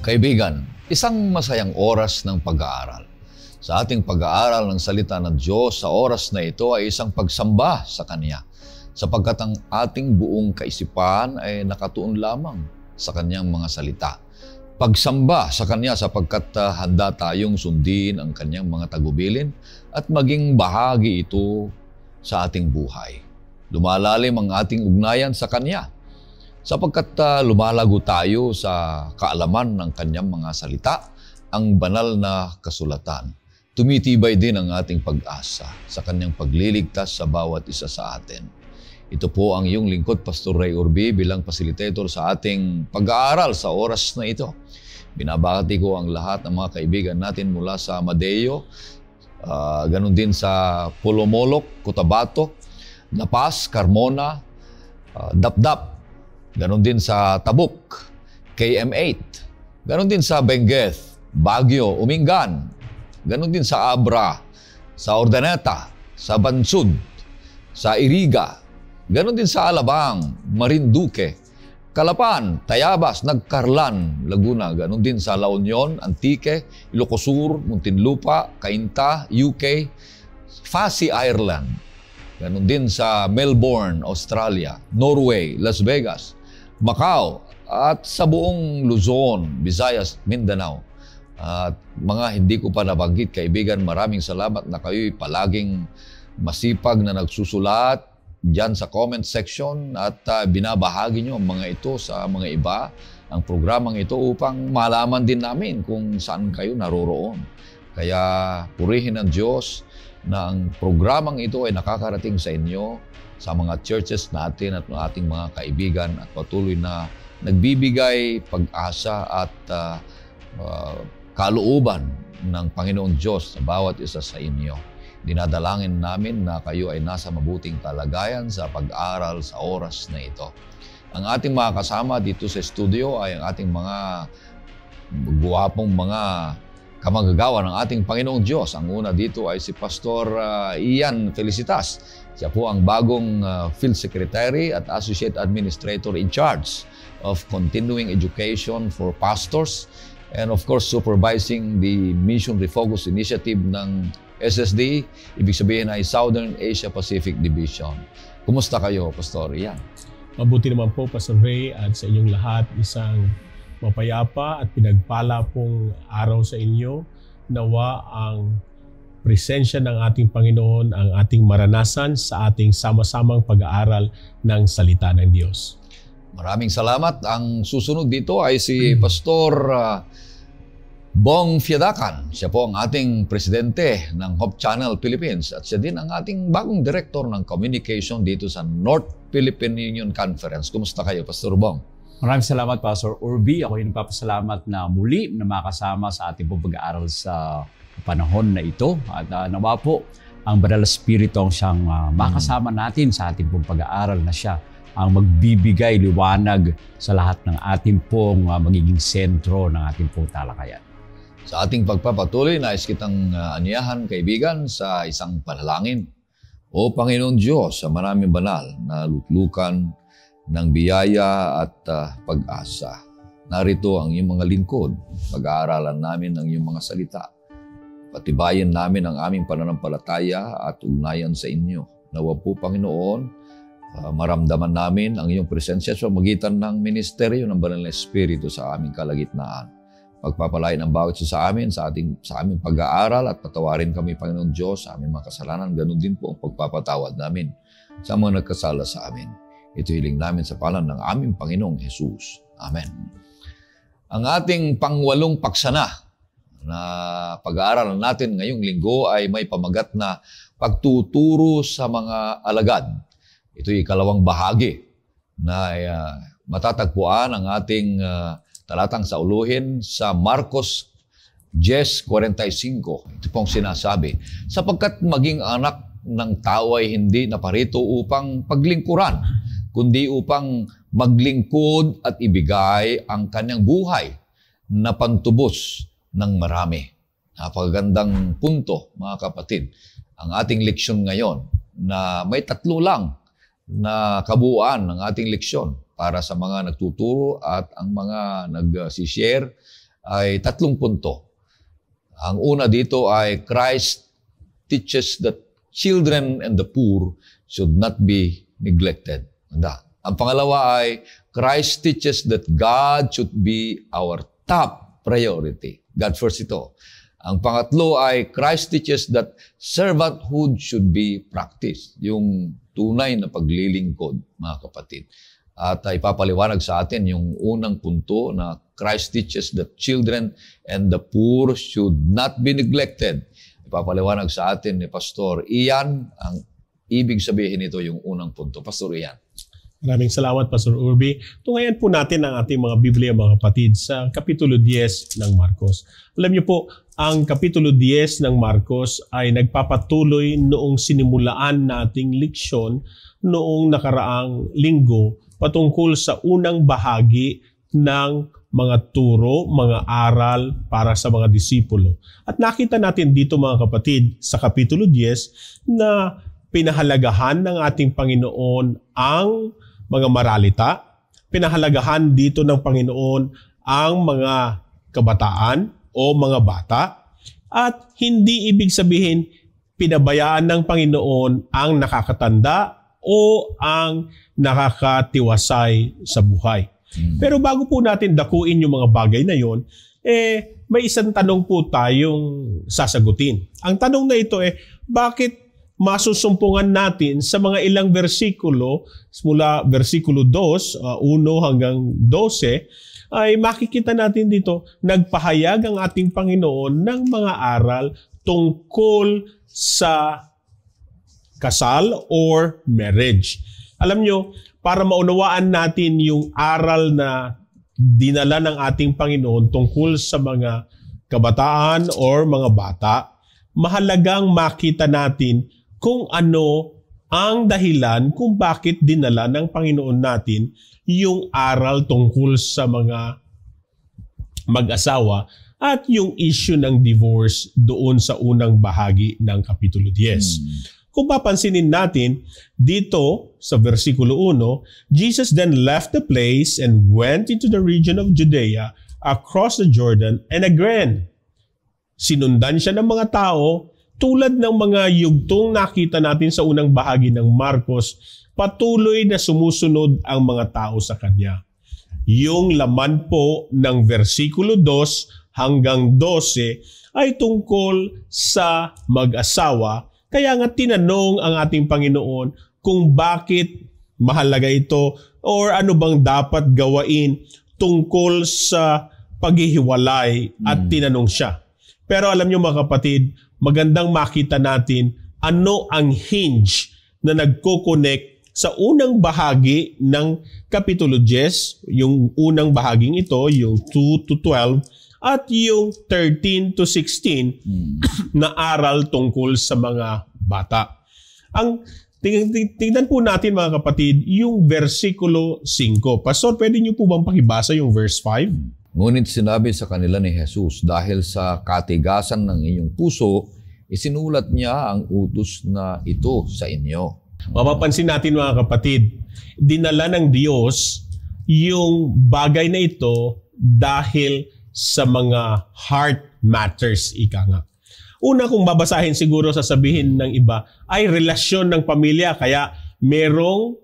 Kaibigan, isang masayang oras ng pag-aaral. Sa ating pag-aaral ng salita ng Diyos sa oras na ito ay isang pagsamba sa Kanya, sapagkat ang ating buong kaisipan ay nakatuon lamang sa Kanyang mga salita. Pagsamba sa Kanya sapagkat handa tayong sundin ang Kanyang mga tagubilin at maging bahagi ito sa ating buhay. Lumalalim ang ating ugnayan sa Kanya, sapagkat lumalago tayo sa kaalaman ng Kanyang mga salita, ang banal na kasulatan. Tumitibay din ang ating pag-asa sa Kanyang pagliligtas sa bawat isa sa atin. Ito po ang iyong lingkod, Pastor Ray Urbi, bilang facilitator sa ating pag-aaral sa oras na ito. Binabati ko ang lahat ng mga kaibigan natin mula sa Madeo, ganun din sa Pulomolok, Cotabato, Napas, Carmona, Dapdap, ganon din sa Tabuk, KM8. Ganon din sa Benguet, Baguio, Umingan. Ganon din sa Abra, sa Urdaneta, sa Bansud, sa Iriga. Ganon din sa Alabang, Marinduque, Calapan, Tayabas, Nagcarlan, Laguna. Ganon din sa La Union, Antique, Ilocos Sur, Muntinlupa, Cainta, UK, Fasi, Ireland. Ganon din sa Melbourne, Australia, Norway, Las Vegas, Macau, at sa buong Luzon, Visayas, Mindanao. At mga hindi ko pa nabanggit, kaibigan, maraming salamat na kayo'y palaging masipag na nagsusulat dyan sa comment section at binabahagi nyo ang mga ito sa mga iba, ang programang ito upang malaman din namin kung saan kayo naroroon. Kaya purihin ng Diyos na ang programang ito ay nakakarating sa inyo, sa mga churches natin at ating mga kaibigan at patuloy na nagbibigay pag-asa at kalooban ng Panginoon Diyos sa bawat isa sa inyo. Dinadalangin namin na kayo ay nasa mabuting kalagayan sa pag-aaral sa oras na ito. Ang ating mga kasama dito sa studio ay ang ating mga guwapong mga kamagagawa ng ating Panginoong Diyos. Ang una dito ay si Pastor Ian Felicitas. Siya po ang bagong Field Secretary at Associate Administrator in charge of Continuing Education for Pastors and of course supervising the Mission Refocus Initiative ng SSD, ibig sabihin ay Southern Asia Pacific Division. Kumusta kayo, Pastor Ian? Mabuti naman po, Pastor Ray, at sa inyong lahat isang mapayapa at pinagpala pong araw sa inyo. Nawa ang presensya ng ating Panginoon ang ating maranasan sa ating sama-samang pag-aaral ng salita ng Diyos. Maraming salamat. Ang susunod dito ay si Pastor Bong Fiadacan. Siya po ang ating presidente ng Hope Channel Philippines at siya din ang ating bagong director ng communication dito sa North Philippine Union Conference. Kumusta kayo, Pastor Bong? Maraming salamat, Pastor Urbi. Ako yung nagpapasalamat na muli na makasama sa ating pag-aaral sa panahon na ito. At nawa po ang Banal na Espiritu ang siyang makasama natin sa ating pag-aaral na siya ang magbibigay liwanag sa lahat ng ating pong magiging sentro ng ating pong talakayan. Sa ating pagpapatuloy, nais kitang aniyahan, kaibigan, sa isang panalangin. O Panginoon Diyos, sa maraming banal na lutlukan ng biyaya at pag-asa. Narito ang iyong mga lingkod. Pag-aaralan namin ang iyong mga salita. Patibayin namin ang aming pananampalataya at ugnayan sa inyo. Nawa po, Panginoon, maramdaman namin ang iyong presensya sa magitan ng ministeryo ng Banal na Espiritu sa aming kalagitnaan. Pagpapalain ang bawat isa sa amin sa aming pag-aaral at patawarin kami, Panginoon Diyos, sa aming mga kasalanan. Ganun din po ang pagpapatawad namin sa mga nagkasala sa amin. Ito hiling namin sa pangalan ng aming Panginoong Jesus. Amen. Ang ating pangwalong paksana na pag-aaralan natin ngayong linggo ay may pamagat na pagtuturo sa mga alagad. Ito'y ikalawang bahagi na matatagpuan ang ating talatang sauluhin sa Marcos 10:45. Ito pong sinasabi, sapagkat maging anak ng tao ay hindi naparito upang paglingkuran, kundi upang maglingkod at ibigay ang kanyang buhay na pantubos ng marami. Napakagandang punto, mga kapatid. Ang ating leksyon ngayon na may tatlo lang na kabuuan ng ating leksyon para sa mga nagtuturo at ang mga nag-share ay 3 punto. Ang una dito ay Christ teaches that children and the poor should not be neglected. Ang pangalawa ay Christ teaches that God should be our top priority. God first ito. Ang pangatlo ay Christ teaches that servanthood should be practiced. Yung tunay na paglilingkod, mga kapatid. At ipapaliwanag sa atin yung unang punto na Christ teaches that children and the poor should not be neglected. Ipapaliwanag sa atin ni Pastor Ian ang ibig sabihin nito yung unang punto. Pastor Ian. Maraming salamat, Pastor Urbi. Tungayan po natin ang ating mga Biblia, mga kapatid, sa Kapitulo 10 ng Marcos. Alam niyo po, ang Kapitulo 10 ng Marcos ay nagpapatuloy noong sinimulaan nating leksyon noong nakaraang linggo patungkol sa unang bahagi ng mga turo, mga aral para sa mga disipulo. At nakita natin dito, mga kapatid, sa Kapitulo 10 na pinahalagahan ng ating Panginoon ang mga maralita. Pinahalagahan dito ng Panginoon ang mga kabataan o mga bata. At hindi ibig sabihin pinabayaan ng Panginoon ang nakakatanda o ang nakakatiwasay sa buhay. Pero bago po natin dakuin yung mga bagay na yon, may isang tanong po tayong sasagutin. Ang tanong na ito bakit masusumpungan natin sa mga ilang versikulo, mula versikulo 2, 1 hanggang 12, ay makikita natin dito, nagpahayag ang ating Panginoon ng mga aral tungkol sa kasal or marriage. Alam nyo, para maunawaan natin yung aral na dinala ng ating Panginoon tungkol sa mga kabataan or mga bata, mahalagang makita natin kung ano ang dahilan kung bakit dinala ng Panginoon natin yung aral tungkol sa mga mag-asawa at yung issue ng divorce doon sa unang bahagi ng Kapitulo 10. Kung papansinin natin, dito sa versikulo 1, Jesus then left the place and went into the region of Judea across the Jordan and again, sinundan siya ng mga tao tulad ng mga yugtong nakita natin sa unang bahagi ng Marcos, patuloy na sumusunod ang mga tao sa kanya. Yung laman po ng versikulo 2 hanggang 12 ay tungkol sa mag-asawa. Kaya nga tinanong ang ating Panginoon kung bakit mahalaga ito or ano bang dapat gawain tungkol sa paghihiwalay at tinanong siya. Pero alam niyo, mga kapatid, magandang makita natin ano ang hinge na nagko-connect sa unang bahagi ng Kapitulo 10, yung unang bahaging ito, yung 2 to 12, at yung 13 to 16 na aral tungkol sa mga bata. Ang tingnan po natin, mga kapatid, yung versikulo 5. Pastor, pwede niyo po bang pakibasa yung verse 5? Ngunit sinabi sa kanila ni Jesus, dahil sa katigasan ng inyong puso, isinulat niya ang utos na ito sa inyo. Mapapansin natin, mga kapatid, dinala ng Diyos yung bagay na ito dahil sa mga heart matters, ika nga. Una, kung babasahin siguro sasabihin ng iba, ay relasyon ng pamilya, kaya merong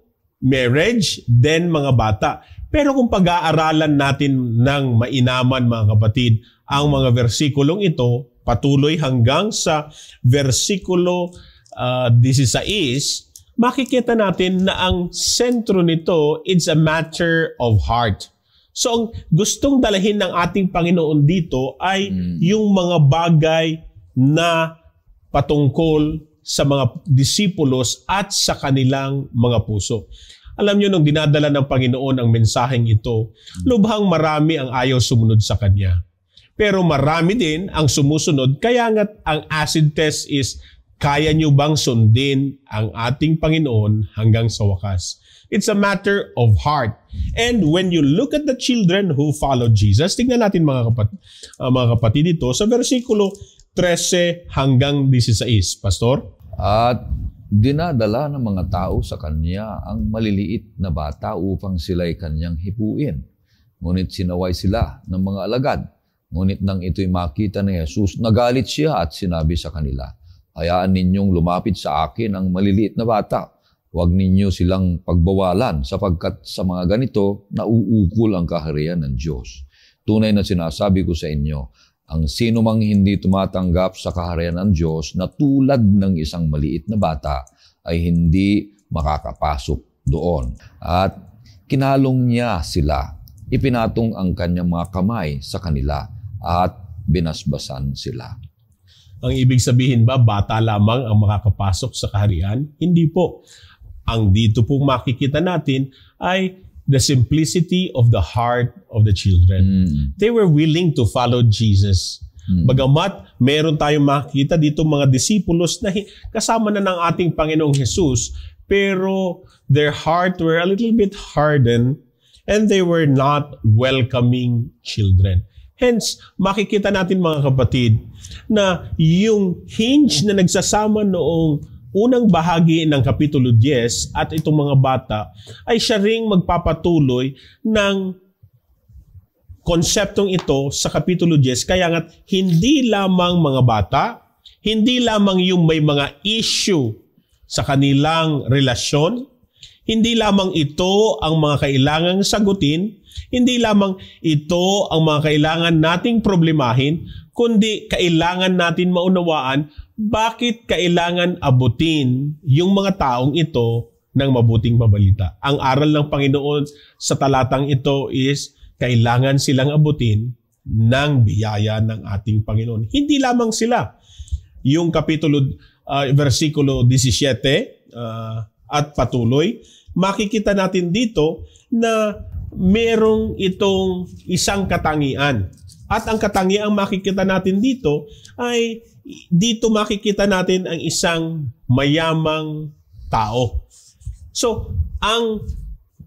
marriage, then mga bata. Pero kung pag-aaralan natin ng mainaman, mga kapatid, ang mga versikulong ito, patuloy hanggang sa versikulo 16, makikita natin na ang sentro nito, it's a matter of heart. So ang gustong dalahin ng ating Panginoon dito ay yung mga bagay na patungkol sa mga disipulos at sa kanilang mga puso. Alam niyo, nung dinadala ng Panginoon ang mensaheng ito, lubhang marami ang ayaw sumunod sa Kanya. Pero marami din ang sumusunod, kaya nga ang acid test is, kaya niyo bang sundin ang ating Panginoon hanggang sa wakas? It's a matter of heart. And when you look at the children who followed Jesus, tingnan natin, mga kapatid dito sa versikulo 13 hanggang 16. Pastor? At dinadala ng mga tao sa kanya ang maliliit na bata upang sila'y kanyang hipuin. Ngunit sinaway sila ng mga alagad. Ngunit nang ito'y makita ni Jesus, nagalit siya at sinabi sa kanila, hayaan ninyong lumapit sa akin ang maliliit na bata. Huwag ninyo silang pagbawalan sapagkat sa mga ganito, nauukol ang kaharian ng Diyos. Tunay na sinasabi ko sa inyo, ang sino mang hindi tumatanggap sa kaharian ng Diyos na tulad ng isang maliit na bata ay hindi makakapasok doon. At kinalong niya sila, ipinatong ang kanyang mga kamay sa kanila at binasbasan sila. Ang ibig sabihin ba, bata lamang ang makakapasok sa kaharian? Hindi po. Ang dito pong makikita natin ay the simplicity of the heart of the children. They were willing to follow Jesus. Bagamat meron tayong makikita dito mga disipulos na kasama na ng ating Panginoong Jesus, pero their heart were a little bit hardened and they were not welcoming children. Hence, makikita natin mga kapatid na yung hinge na nagsasama noong unang bahagi ng Kapitulo 10 at itong mga bata ay siya ring magpapatuloy ng konseptong ito sa Kapitulo 10. Kaya nga, hindi lamang mga bata, hindi lamang yung may mga issue sa kanilang relasyon, hindi lamang ito ang mga kailangang sagutin, hindi lamang ito ang mga kailangan nating problemahin, kundi kailangan natin maunawaan bakit kailangan abutin yung mga taong ito ng mabuting babalita. Ang aral ng Panginoon sa talatang ito is kailangan silang abutin ng biyaya ng ating Panginoon. Hindi lamang sila. Yung versikulo 17 at patuloy, makikita natin dito na merong itong isang katangian. At ang katangiang makikita natin dito ay dito makikita natin ang isang mayamang tao. So, ang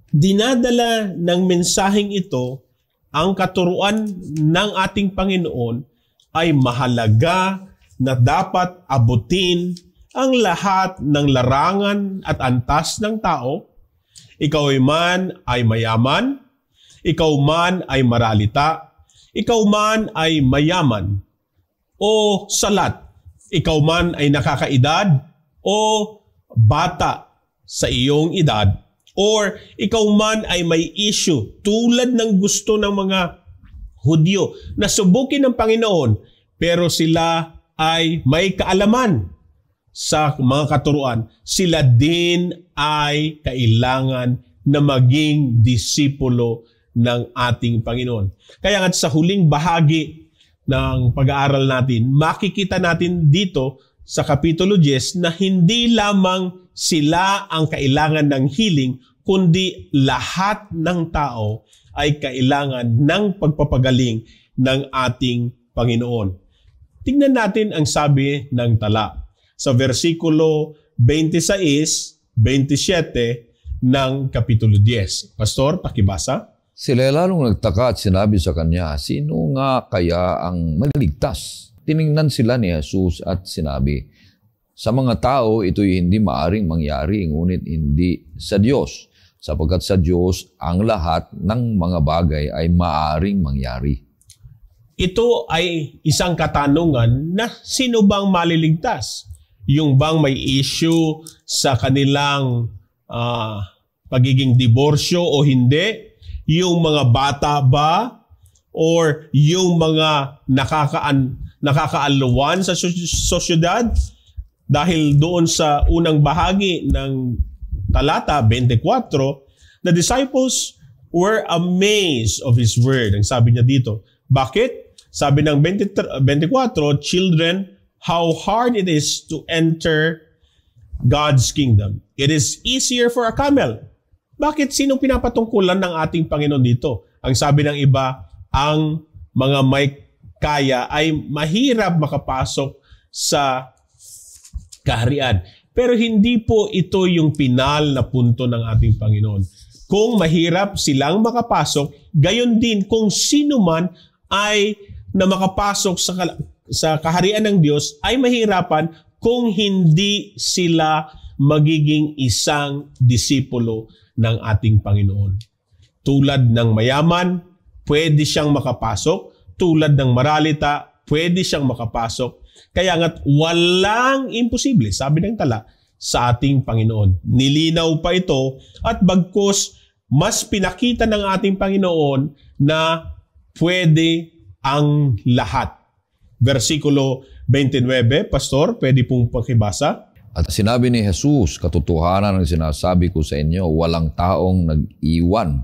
dinadala ng mensaheng ito, ang katuruan ng ating Panginoon ay mahalaga na dapat abutin ang lahat ng larangan at antas ng tao. Ikaw man ay mayaman, ikaw man ay maralita, ikaw man ay mayaman o salat, ikaw man ay nakakaedad o bata sa iyong edad, or ikaw man ay may issue tulad ng gusto ng mga Hudyo na subukin ng Panginoon, pero sila ay may kaalaman sa mga katuruan, sila din ay kailangan na maging disipulo ng ating Panginoon. Kaya nga sa huling bahagi ng pag-aaral natin, makikita natin dito sa Kapitulo 10 na hindi lamang sila ang kailangan ng healing, kundi lahat ng tao ay kailangan ng pagpapagaling ng ating Panginoon. Tingnan natin ang sabi ng tala sa versikulo 26, 27 ng Kapitulo 10. Pastor, pakibasa. Sila lalong nagtaka at sinabi sa kanya, sino nga kaya ang maliligtas? Tiningnan sila ni Jesus at sinabi, sa mga tao ito'y hindi maaring mangyari, ngunit hindi sa Diyos, sapagkat sa Diyos ang lahat ng mga bagay ay maaring mangyari. Ito ay isang katanungan na sino bang maliligtas? Yung bang may issue sa kanilang pagiging diborsyo o hindi? Yung mga bata ba? Or yung mga nakakaaluwan sa sosyedad? Dahil doon sa unang bahagi ng talata 24, the disciples were amazed of His word. Ang sabi niya dito. Bakit? Sabi ng 24, children, how hard it is to enter God's kingdom. It is easier for a camel. Bakit? Sinong pinapatungkulan ng ating Panginoon dito? Ang sabi ng iba, ang mga may kaya ay mahirap makapasok sa kaharian. Pero hindi po ito yung pinal na punto ng ating Panginoon. Kung mahirap silang makapasok, gayon din kung sino man ay na makapasok sa kaharian ng Diyos ay mahirapan kung hindi sila magiging isang disipulo ng ating Panginoon. Tulad ng mayaman, pwede siyang makapasok, tulad ng maralita, pwede siyang makapasok. Kaya nga't walang imposible, sabi ng tala, sa ating Panginoon. Nilinaw pa ito at bagkus mas pinakita ng ating Panginoon na pwede ang lahat. Versikulo 29, Pastor, pwede pong pakibasa. At sinabi ni Jesus, katotohanan ang sinasabi ko sa inyo, walang taong nag-iwan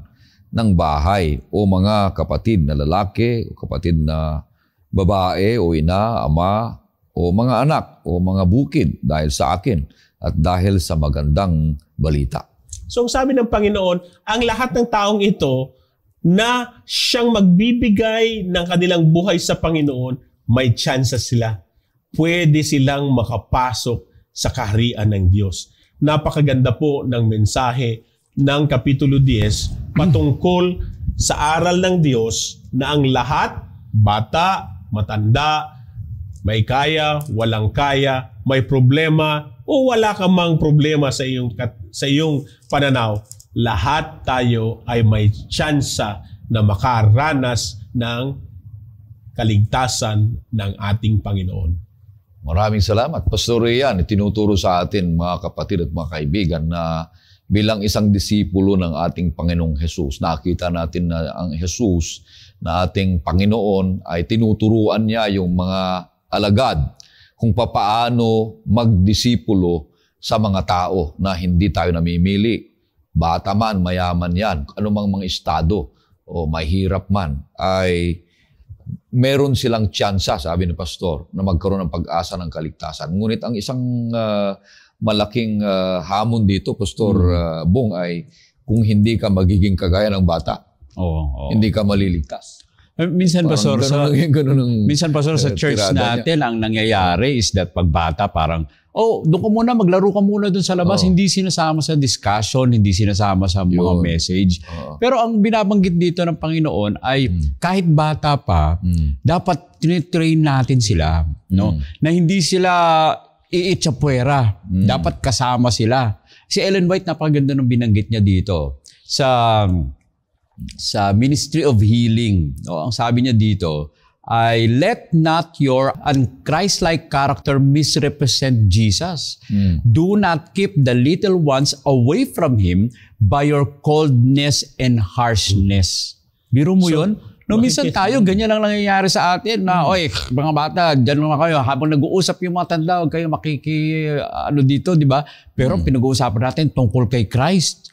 ng bahay o mga kapatid na lalaki o kapatid na babae o ina, ama o mga anak o mga bukid dahil sa akin at dahil sa magandang balita. So ang sabi ng Panginoon, ang lahat ng taong ito na siyang magbibigay ng kanilang buhay sa Panginoon, may chance sila. Pwede silang makapasok sa kaharian ng Diyos. Napakaganda po ng mensahe ng Kapitulo 10 patungkol sa aral ng Diyos na ang lahat, bata, matanda, may kaya, walang kaya, may problema, o wala ka mang problema sa iyong pananaw, lahat tayo ay may tsansa na makaranas ng kaligtasan ng ating Panginoon. Maraming salamat. Pastor Rian, itinuturo sa atin mga kapatid at mga kaibigan na bilang isang disipulo ng ating Panginoong Hesus, nakita natin na ang Hesus na ating Panginoon ay tinuturuan niya yung mga alagad kung papaano magdisipulo sa mga tao na hindi tayo namimili. Bata man, mayaman yan, anumang mga estado o mahirap man, ay meron silang tsansa, sabi ni Pastor, na magkaroon ng pag-asa ng kaligtasan. Ngunit ang isang malaking hamon dito, Pastor Bong, ay kung hindi ka magiging kagaya ng bata, hindi ka maliligtas. Minsan, Pastor, sa church natin, ang nangyayari is that pagbata parang, doon ka muna, maglaro ka muna doon sa labas. Hindi sinasama sa discussion, hindi sinasama sa mga message. Pero ang binabanggit dito ng Panginoon ay kahit bata pa, dapat tinitrain natin sila, no? Na hindi sila iitsapwera. Dapat kasama sila. Si Ellen White, napaganda nung binanggit niya dito sa Ministry of Healing. No? Ang sabi niya dito ay, let not your un-Christ-like character misrepresent Jesus. Do not keep the little ones away from Him by your coldness and harshness. Biro mo yun? No, minsan tayo, ganyan lang nangyayari sa atin na, oy, mga bata, dyan naman kayo, habang nag-uusap yung mga tanda, huwag kayo dito, di ba? Pero pinag-uusapan natin tungkol kay Christ.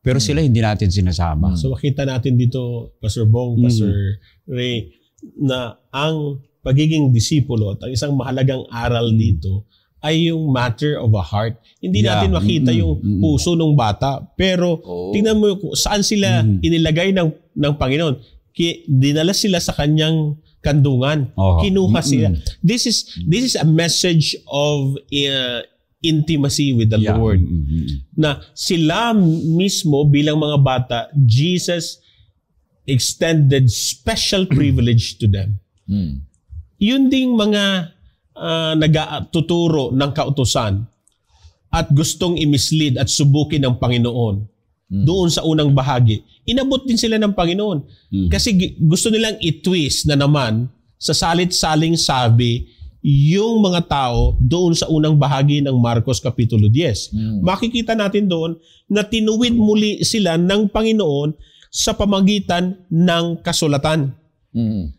Pero sila hindi natin sinasama. So makita natin dito, Pastor Bong, Pastor Ray, na ang pagiging disipulo at ang isang mahalagang aral dito ay yung matter of a heart. Hindi natin makita yung puso ng bata, pero tingnan mo saan sila inilagay ng Panginoon. Dinala sila sa kanyang kandungan. Kinuha sila. This is a message of intimacy with the Lord. Na sila mismo bilang mga bata, Jesus extended special privilege to them. Yun ding mga nagtuturo ng kautusan at gustong i-mislead at subukin ng Panginoon doon sa unang bahagi. Inabot din sila ng Panginoon. Kasi gusto nilang i-twist na naman sa salit-saling sabi yung mga tao doon sa unang bahagi ng Marcos Kapitulo 10. Makikita natin doon na tinuwid muli sila ng Panginoon sa pamagitan ng kasulatan.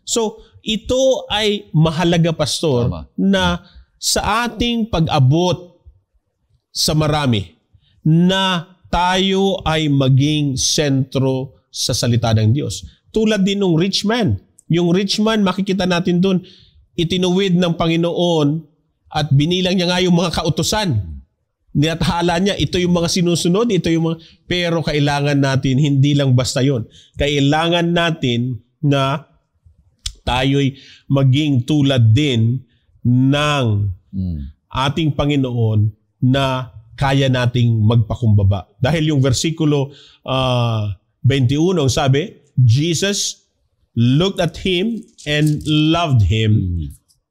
So, ito ay mahalaga, Pastor, na sa ating pag-abot sa marami, na tayo ay maging sentro sa salita ng Diyos. Tulad din ng rich man. Yung rich man, makikita natin doon, itinuwid ng Panginoon at binilang niya nga yung mga kautusan. Nilathala niya, ito yung mga sinusunod, ito yung mga... Pero kailangan natin, hindi lang basta yon. Kailangan natin na tayo'y maging tulad din ng ating Panginoon na kaya nating magpakumbaba. Dahil yung versikulo 21, sabi, Jesus looked at him and loved him.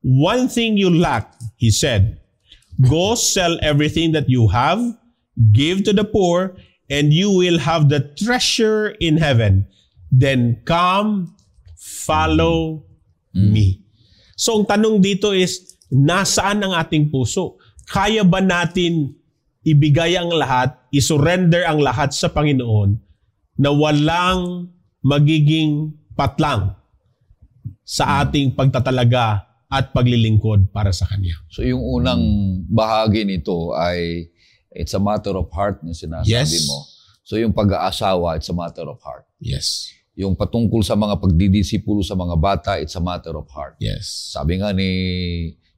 One thing you lack, he said, go sell everything that you have, give to the poor, and you will have the treasure in heaven. Then come, follow me. So ang tanong dito is, nasaan ang ating puso? Kaya ba natin ibigay ang lahat, isurrender ang lahat sa Panginoon na walang magiging patlang sa ating pagtatalaga at paglilingkod para sa Kanya? So yung unang bahagi nito ay it's a matter of heart na sinasabi mo. So yung pag-aasawa, it's a matter of heart. Yes. Yung patungkol sa mga pagdidisipulo sa mga bata, it's a matter of heart. Yes. Sabi nga ni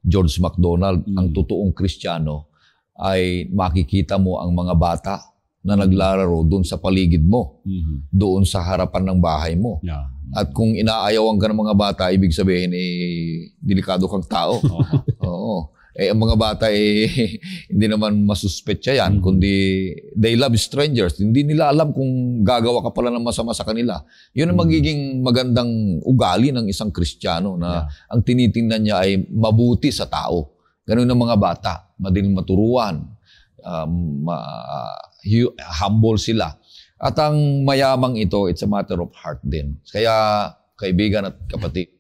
George MacDonald, ang totoong Kristiyano ay makikita mo ang mga bata na naglalaro doon sa paligid mo, doon sa harapan ng bahay mo. Yeah. At kung inaayawan ka ng mga bata, ibig sabihin, delikado kang tao. Oo. Ang mga bata, hindi naman masuspetya yan, kundi they love strangers. Hindi nila alam kung gagawa ka pala ng masama sa kanila. Yun ang magiging magandang ugali ng isang Kristiyano na ang tinitingnan niya ay mabuti sa tao. Ganun ang mga bata, madaling maturuan, humble sila. At ang mayamang ito, it's a matter of heart din. Kaya, kaibigan at kapatid,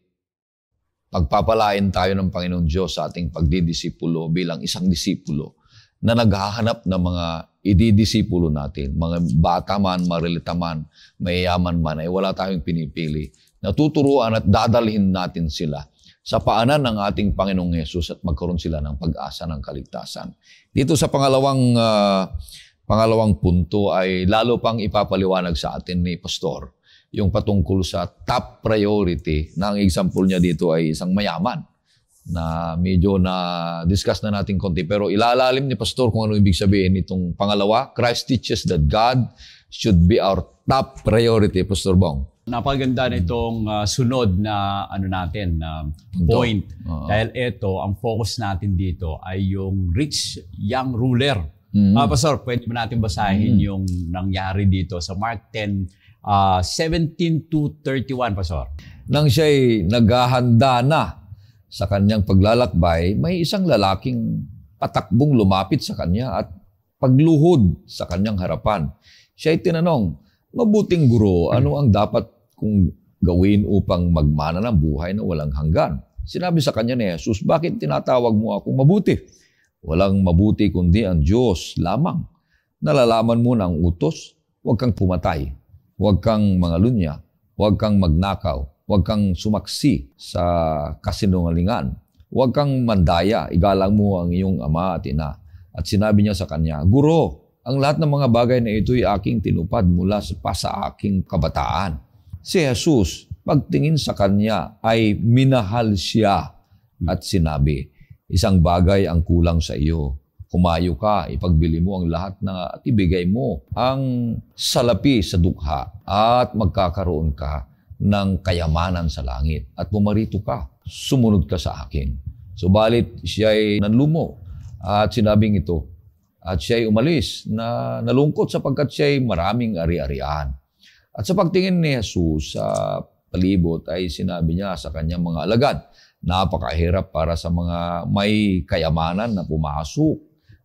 pagpapalain tayo ng Panginoon Diyos sa ating pagdidisipulo bilang isang disipulo na naghahanap ng mga ididisipulo natin. Mga bata man, marilita man, mayayaman man, ay wala tayong pinipili. Natuturuan at dadalhin natin sila sa paanan ng ating Panginoong Hesus at magkaroon sila ng pag-asa ng kaligtasan. Dito sa pangalawang punto ay lalo pang ipapaliwanag sa atin ni Pastor yung patungkol sa top priority na ang example niya dito ay isang mayaman na medyo na-discuss na natin konti. Pero ilalalim ni Pastor kung ano ibig sabihin itong pangalawa. Christ teaches that God should be our top priority, Pastor Bong. Napaganda nitong sunod na point. Dahil ito, ang focus natin dito ay yung rich young ruler. Pastor, pwede ba natin basahin yung nangyari dito sa Mark 10, 17 to 31, Pastor? Nang siya'y naghahanda na sa kanyang paglalakbay, may isang lalaking patakbong lumapit sa kanya at pagluhod sa kanyang harapan. Siya'y tinanong, "Mabuting guro, ano ang dapat kong gawin upang magmana ng buhay na walang hanggan?" Sinabi sa kanya ni Jesus, "Bakit tinatawag mo akong mabuti? Walang mabuti kundi ang Diyos lamang. Nalalaman mo na ang utos, huwag kang pumatay, huwag kang mangalunya, huwag kang magnakaw, huwag kang sumaksi sa kasinungalingan, huwag kang mandaya, igalang mo ang iyong ama at ina." At sinabi niya sa kanya, "Guro, ang lahat ng mga bagay na ito'y aking tinupad mula pa sa aking kabataan." Si Jesus, pagtingin sa kanya, ay minahal siya at sinabi, "Isang bagay ang kulang sa iyo. Kumayo ka, ipagbili mo ang lahat na at ibigay mo ang salapi sa dukha at magkakaroon ka ng kayamanan sa langit at pumarito ka. Sumunod ka sa akin." Subalit siya'y nanlumo at sinabing ito at siya'y umalis na nalungkot sapagkat siya'y maraming ari-arian. At sa pagtingin ni Jesus sa palibot ay sinabi niya sa kanyang mga alagad, napakahirap para sa mga may kayamanan na pumasok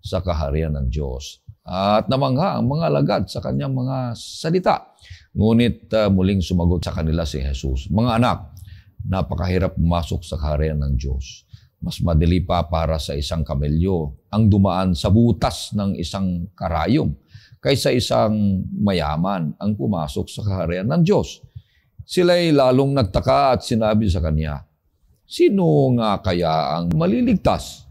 sa kaharian ng Diyos. At namangha ang mga alagad sa kanyang mga salita. Ngunit muling sumagot sa kanila si Jesus, "Mga anak, napakahirap pumasok sa kaharian ng Diyos. Mas madali pa para sa isang kamelyo ang dumaan sa butas ng isang karayom kaysa isang mayaman ang pumasok sa kaharian ng Diyos." Sila'y lalong nagtaka at sinabi sa kanya, "Sino nga kaya ang maliligtas?"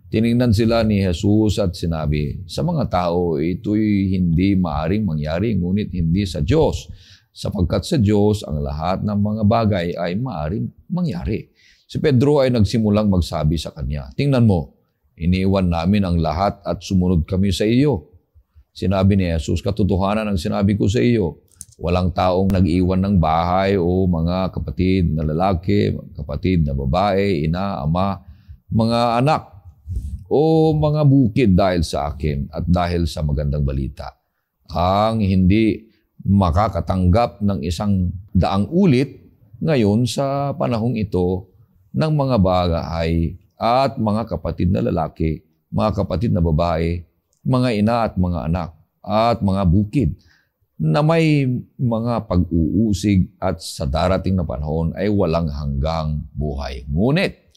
Tiningnan sila ni Jesus at sinabi, "Sa mga tao, ito'y hindi maaring mangyari, ngunit hindi sa Diyos. Sapagkat sa Diyos, ang lahat ng mga bagay ay maaring mangyari." Si Pedro ay nagsimulang magsabi sa kanya, "Tingnan mo, iniwan namin ang lahat at sumunod kami sa iyo." Sinabi ni Jesus, "Katotohanan ang sinabi ko sa iyo, walang taong nag-iwan ng bahay o mga kapatid na lalaki, kapatid na babae, ina, ama, mga anak, o mga bukid dahil sa akin at dahil sa magandang balita, ang hindi makakatanggap ng 100 ulit ngayon sa panahong ito ng mga bagay at mga kapatid na lalaki, mga kapatid na babae, mga ina at mga anak, at mga bukid, na may mga pag-uusig at sa darating na panahon ay walang hanggang buhay. Ngunit,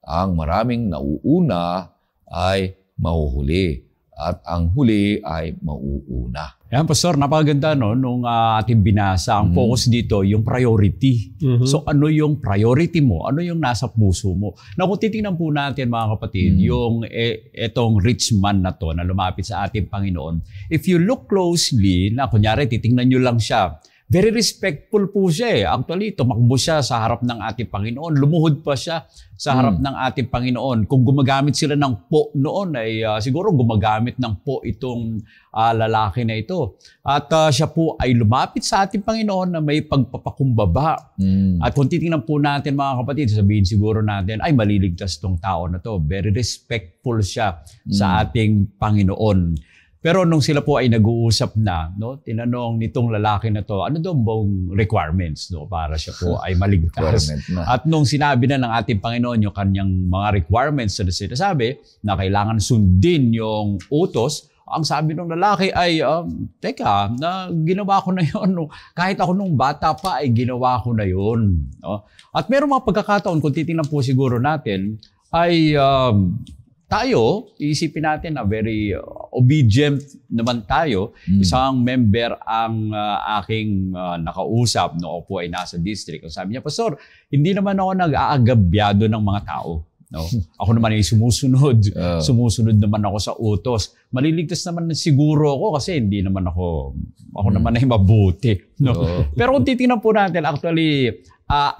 ang maraming nauuna ay mahuhuli at ang huli ay mauuna. Yan, Pastor, napakaganda no, nung ating binasa. Ang focus dito, yung priority. So ano yung priority mo? Ano yung nasa puso mo? Na kung titingnan po natin mga kapatid, yung etong rich man na to na lumapit sa ating Panginoon, if you look closely, na kunyari titingnan nyo lang siya, very respectful po siya eh. Actually, tumakbo siya sa harap ng ating Panginoon. Lumuhod pa siya sa harap ng ating Panginoon. Kung gumagamit sila ng po noon, ay siguro gumagamit ng po itong lalaki na ito. At siya po ay lumapit sa ating Panginoon na may pagpapakumbaba. At kung titingnan po natin mga kapatid, sabihin siguro natin, ay maliligtas tong tao na to. Very respectful siya sa ating Panginoon. Pero nung sila po ay nag-uusap na, no, tinanong nitong lalaki na to, ano daw bang requirements no, para siya po ay maligtas? At nung sinabi na ng ating Panginoon yung kanyang mga requirements na sinasabi na kailangan sundin yung utos, ang sabi ng lalaki ay, teka, na ginawa ko na yun. Kahit ako nung bata pa ay ginawa ko na yun. No? At meron mga pagkakataon, kung titingnan po siguro natin, ay tayo, iisipin natin na very obedient naman tayo. Isang member ang aking nakausap no po ay nasa district. Sabi niya, Pastor, hindi naman ako nag-aagabyado ng mga tao. No? Ako naman ay sumusunod naman ako sa utos. Maliligtas naman siguro ako kasi hindi naman ako naman ay mabuti. No? Pero kung titingnan po natin, actually,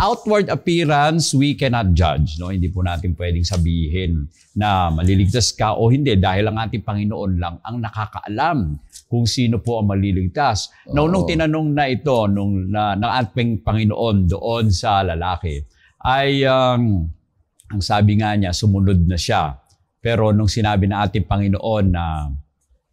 outward appearance, we cannot judge. No? Hindi po natin pwedeng sabihin na maliligtas ka o hindi dahil ang ating Panginoon lang ang nakakaalam kung sino po ang maliligtas. Now, nung tinanong na ito ng ating Panginoon doon sa lalaki, ay ang sabi nga niya, sumunod na siya. Pero nung sinabi na ating Panginoon na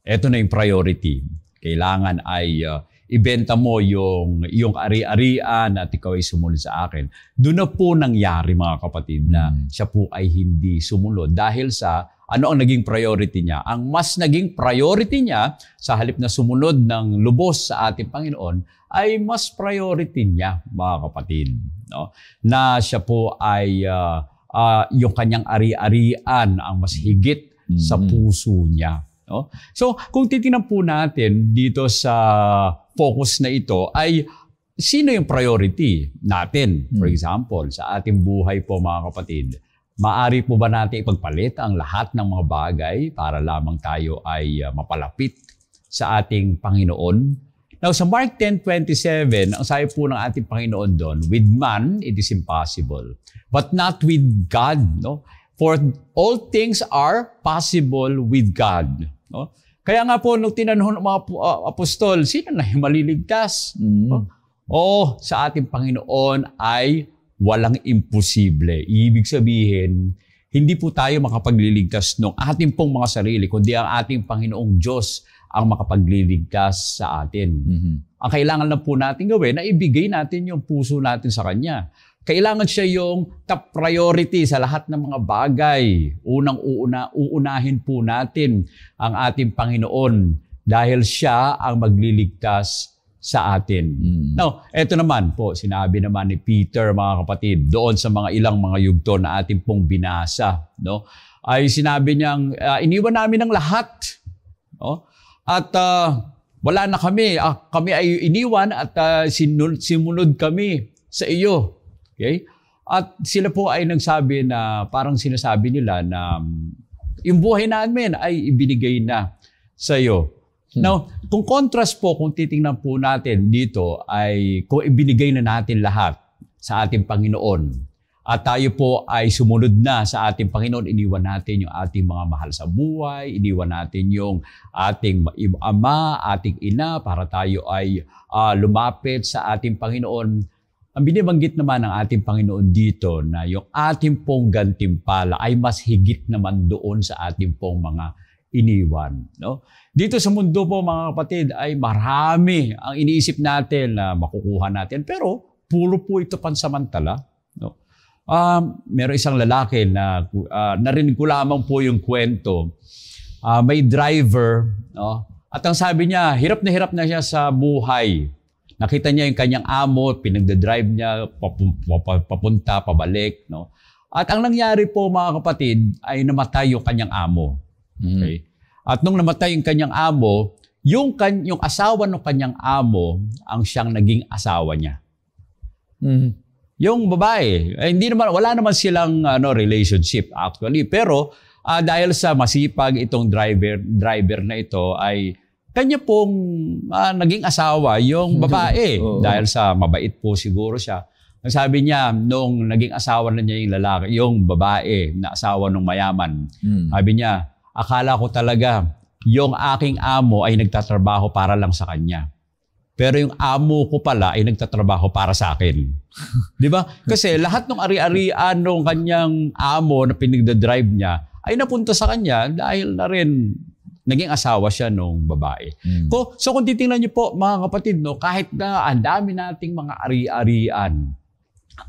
eto na yung priority, kailangan ay ibenta mo yung ari-arian at ikaw ay sumunod sa akin. Doon na po nangyari mga kapatid na siya po ay hindi sumunod dahil sa ano ang naging priority niya. Ang mas naging priority niya sa halip na sumunod ng lubos sa ating Panginoon ay mas priority niya mga kapatid. No? Na siya po ay yung kanyang ari-arian ang mas higit sa puso niya. No? So kung titingnan po natin dito sa focus na ito ay sino yung priority natin? For example, sa ating buhay po mga kapatid, maaari po ba natin ipagpalit ang lahat ng mga bagay para lamang tayo ay mapalapit sa ating Panginoon? Now sa Mark 10:27, ang sabi po ng ating Panginoon doon, with man it is impossible, but not with God. No? For all things are possible with God. No? Kaya nga po, nung tinanong ng mga apostol, sino na yung maliligtas? Sa ating Panginoon ay walang imposible. Ibig sabihin, hindi po tayo makapagliligtas ng ating pong mga sarili, kundi ang ating Panginoong Diyos ang makapagliligtas sa atin. Ang kailangan lang po natin gawin na ibigay natin yung puso natin sa Kanya. Kailangan siya yung top priority sa lahat ng mga bagay. Uunahin po natin ang ating Panginoon dahil siya ang magliligtas sa atin. Now, eto naman po, sinabi naman ni Peter, mga kapatid, doon sa mga ilang mga yugto na ating pong binasa, no? Ay sinabi niyang, iniwan namin ang lahat. No? At wala na kami. Kami ay iniwan at simunod kami sa iyo. Okay? At sila po ay nagsabi na parang sinasabi nila na yung buhay namin ay ibinigay na sa iyo. Now, kung contrast po, kung titingnan po natin dito ay kung ibinigay na natin lahat sa ating Panginoon at tayo po ay sumunod na sa ating Panginoon, iniwan natin yung ating mga mahal sa buhay, iniwan natin yung ating ama, ating ina para tayo ay lumapit sa ating Panginoon. Ang binibanggit naman ng ating Panginoon dito na yung ating pong gantimpala ay mas higit naman doon sa ating pong mga iniwan. No? Dito sa mundo po mga kapatid ay marami ang iniisip natin na makukuha natin pero puro po ito pansamantala. No? Meron isang lalaki na narinig ko lamang po yung kwento. May driver, no? At ang sabi niya, hirap na siya sa buhay. Nakita niya yung kanyang amo, pinagdadrive niya, papunta, pabalik. No? At ang nangyari po mga kapatid, ay namatay yung kanyang amo. Okay? At nung namatay yung kanyang amo, yung asawa ng kanyang amo, ang siyang naging asawa niya. Yung babae, wala naman silang relationship actually. Pero dahil sa masipag itong driver na ito ay kanya pong naging asawa yung babae. Dahil sa mabait po siguro siya. Ang sabi niya, nung naging asawa na niya yung lalaki, yung babae na asawa ng mayaman, sabi niya, akala ko talaga yung aking amo ay nagtatrabaho para lang sa kanya. Pero yung amo ko pala ay nagtatrabaho para sa akin. Di ba? Kasi lahat ng ari-arian ng kanyang amo na pinagdadrive niya ay napunta sa kanya dahil na rin naging asawa siya nung babae. So kung titingnan niyo po mga kapatid, no, kahit na ang dami nating mga ari-arian,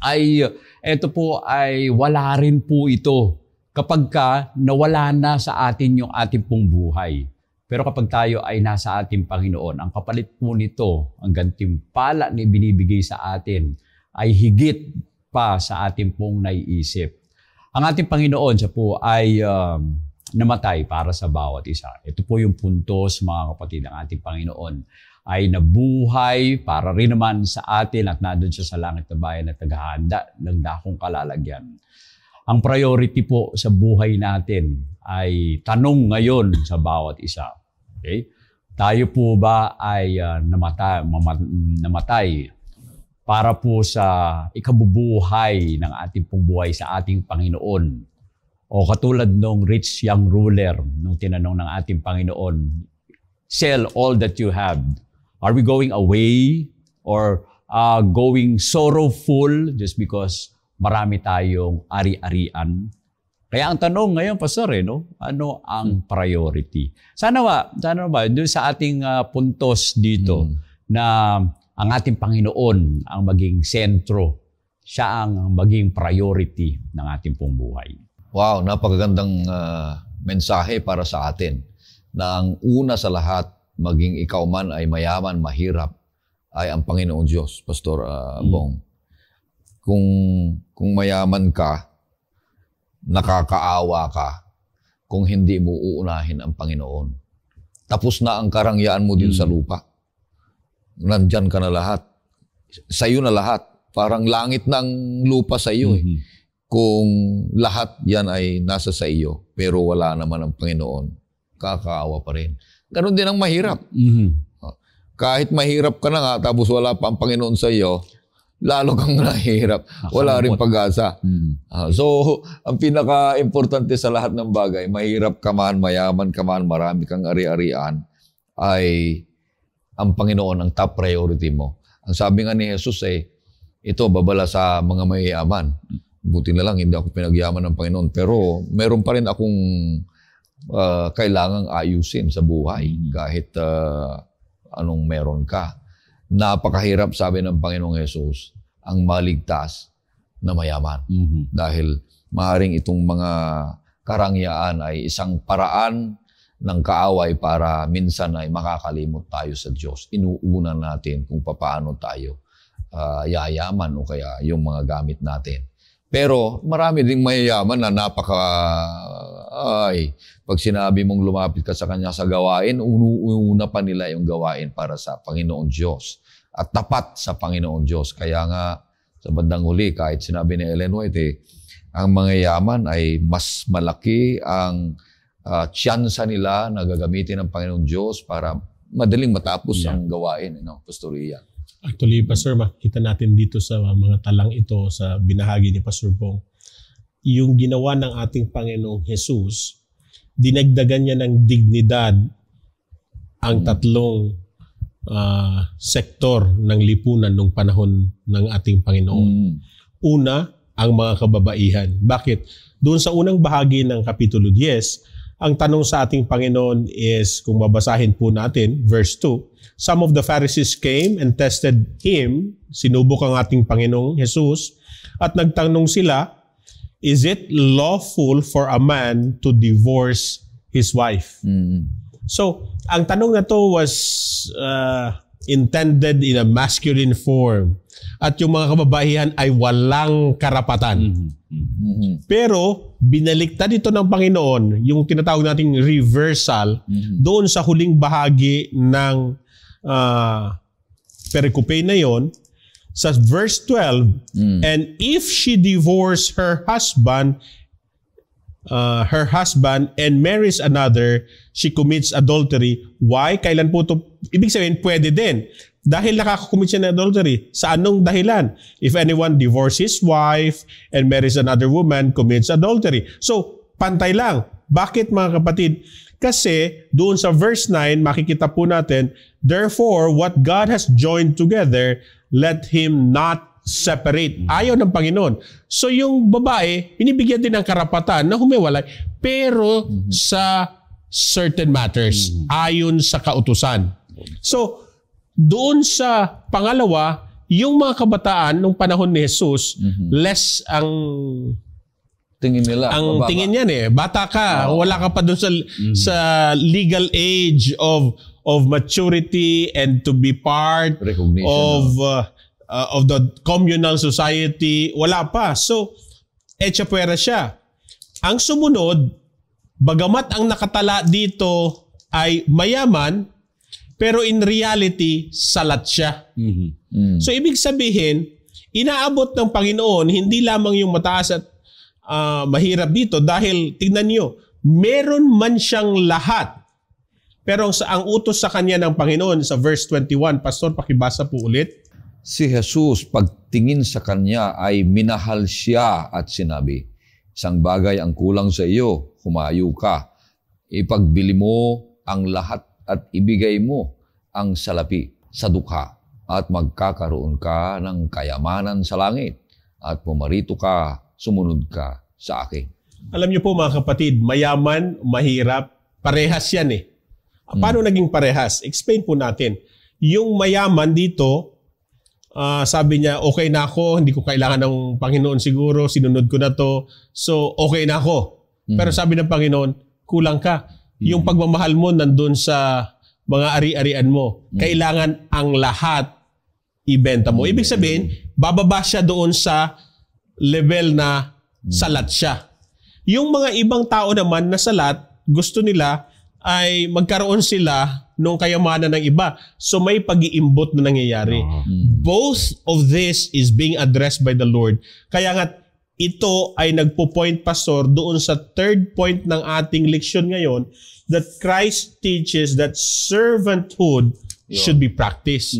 ay ito po ay wala rin po ito kapag nawala na sa atin yung ating pong buhay. Pero kapag tayo ay nasa ating Panginoon, ang kapalit po nito, ang gantimpala na binibigay sa atin, ay higit pa sa ating pong naiisip. Ang ating Panginoon, siya po ay namatay para sa bawat isa. Ito po yung puntos, mga kapatid, ng ating Panginoon ay nabuhay para rin naman sa atin at nandun siya sa langit na bayan at naghahanda ng dakong kalalagyan. Ang priority po sa buhay natin ay tanong ngayon sa bawat isa. Okay? Tayo po ba ay namatay para po sa ikabubuhay ng ating pong buhay sa ating Panginoon? O katulad nung rich young ruler, nung tinanong ng ating Panginoon, sell all that you have. Are we going away or going sorrowful just because marami tayong ari-arian? Kaya ang tanong ngayon, Pastor, ano ang priority? Sana ba doon sa ating puntos dito na ang ating Panginoon ang maging sentro, siya ang maging priority ng ating pong buhay. Wow, napakagandang mensahe para sa atin na ang una sa lahat, maging ikaw man ay mayaman, mahirap, ay ang Panginoong Diyos, Pastor Bong. Kung mayaman ka, nakakaawa ka, kung hindi mo uunahin ang Panginoon. Tapos na ang karangyaan mo dito sa lupa. Nandyan ka na lahat. Sa'yo na lahat. Parang langit ng lupa sa iyo. Kung lahat yan ay nasa sa iyo, pero wala naman ang Panginoon, kakaawa pa rin. Ganon din ang mahirap. Kahit mahirap ka na nga, tapos wala pa ang Panginoon sa iyo, lalo kang nahihirap. Wala rin pag-asa. So, ang pinaka-importante sa lahat ng bagay, mahirap ka man, mayaman ka man, marami kang ari-arian, ay ang Panginoon ang top priority mo. Ang sabi nga ni Jesus ito, babala sa mga mayayaman. Buti na lang, hindi ako pinagyaman ng Panginoon. Pero meron pa rin akong kailangang ayusin sa buhay kahit anong meron ka. Napakahirap, sabi ng Panginoong Jesus, ang maligtas na mayaman. Dahil maaaring itong mga karangyaan ay isang paraan ng kaaway para minsan ay makakalimot tayo sa Diyos. Inuuna natin kung paano tayo yayaman o kaya yung mga gamit natin. Pero marami ding mayayaman na pag sinabi mong lumapit ka sa Kanya sa gawain, una pa nila yung gawain para sa Panginoong Diyos. At tapat sa Panginoong Diyos. Kaya nga, sa bandang huli, kahit sinabi ni Ellen White, ang mayayaman ay mas malaki ang tsansa nila na gagamitin ng Panginoong Diyos para madaling matapos ang gawain, Pastor Ian. Actually, Pastor, makikita natin dito sa mga talang ito sa binahagi ni Pastor Bong, yung ginawa ng ating Panginoong Jesus, dinagdagan niya ng dignidad ang tatlong sektor ng lipunan nung panahon ng ating Panginoon. Una, ang mga kababaihan. Bakit? Doon sa unang bahagi ng Kapitulo 10, ang tanong sa ating Panginoon is, kung babasahin po natin, verse 2, some of the Pharisees came and tested Him, sinubok ang ating Panginoong Jesus, at nagtanong sila, is it lawful for a man to divorce his wife? So, ang tanong na to was intended in a masculine form. At yung mga kababaihan ay walang karapatan. Pero, binaliktad ito ng Panginoon, yung tinatawag nating reversal, doon sa huling bahagi ng perikope na yon, sa verse 12, and if she divorce her husband and marries another, she commits adultery. Why? Kailan po ito? Ibig sabihin, pwede din. Dahil nakakakommit siya ng adultery. Sa anong dahilan? If anyone divorces his wife and marries another woman, commits adultery. So, pantay lang. Bakit mga kapatid? Kasi doon sa verse 9, makikita po natin, therefore, what God has joined together, let him not separate. Ayaw ng Panginoon. So yung babae, binibigyan din ng karapatan na humiwalay, pero sa certain matters, ayon sa kautusan. So, doon sa pangalawa, yung mga kabataan nung panahon ni Jesus, less ang tingin nila. Ang tingin niyan bata ka, wala ka pa doon sa legal age of maturity and to be part of the communal society, wala pa. So, etcha puwera siya. Ang sumunod, bagamat ang nakatala dito ay mayaman, pero in reality, salat siya. So, ibig sabihin, inaabot ng Panginoon, hindi lamang yung mataas at mahirap dito dahil, tignan niyo, meron man siyang lahat. Pero ang utos sa kanya ng Panginoon sa verse 21, Pastor, pakibasa po ulit. Si Jesus, pagtingin sa kanya ay minahal siya at sinabi, isang bagay ang kulang sa iyo, humayo ka. Ipagbili mo ang lahat at ibigay mo ang salapi sa dukha at magkakaroon ka ng kayamanan sa langit at pumarito ka, sumunod ka sa akin. Alam niyo po mga kapatid, mayaman, mahirap, parehas yan Paano naging parehas? Explain po natin. Yung mayaman dito, sabi niya, okay na ako, hindi ko kailangan ng Panginoon siguro, sinunod ko na to, so okay na ako. Pero sabi ng Panginoon, kulang ka. Yung pagmamahal mo nandun sa mga ari-arian mo. Kailangan ang lahat ibenta mo. Ibig sabihin, bababa siya doon sa level na salat siya. Yung mga ibang tao naman na salat, gusto nila ay magkaroon sila nung kayamanan ng iba. So may pag-iimbot na nangyayari. Both of this is being addressed by the Lord. Kaya nga ito ay nagpo-point, Pastor, doon sa third point ng ating leksyon ngayon, that Christ teaches that servanthood should be practiced.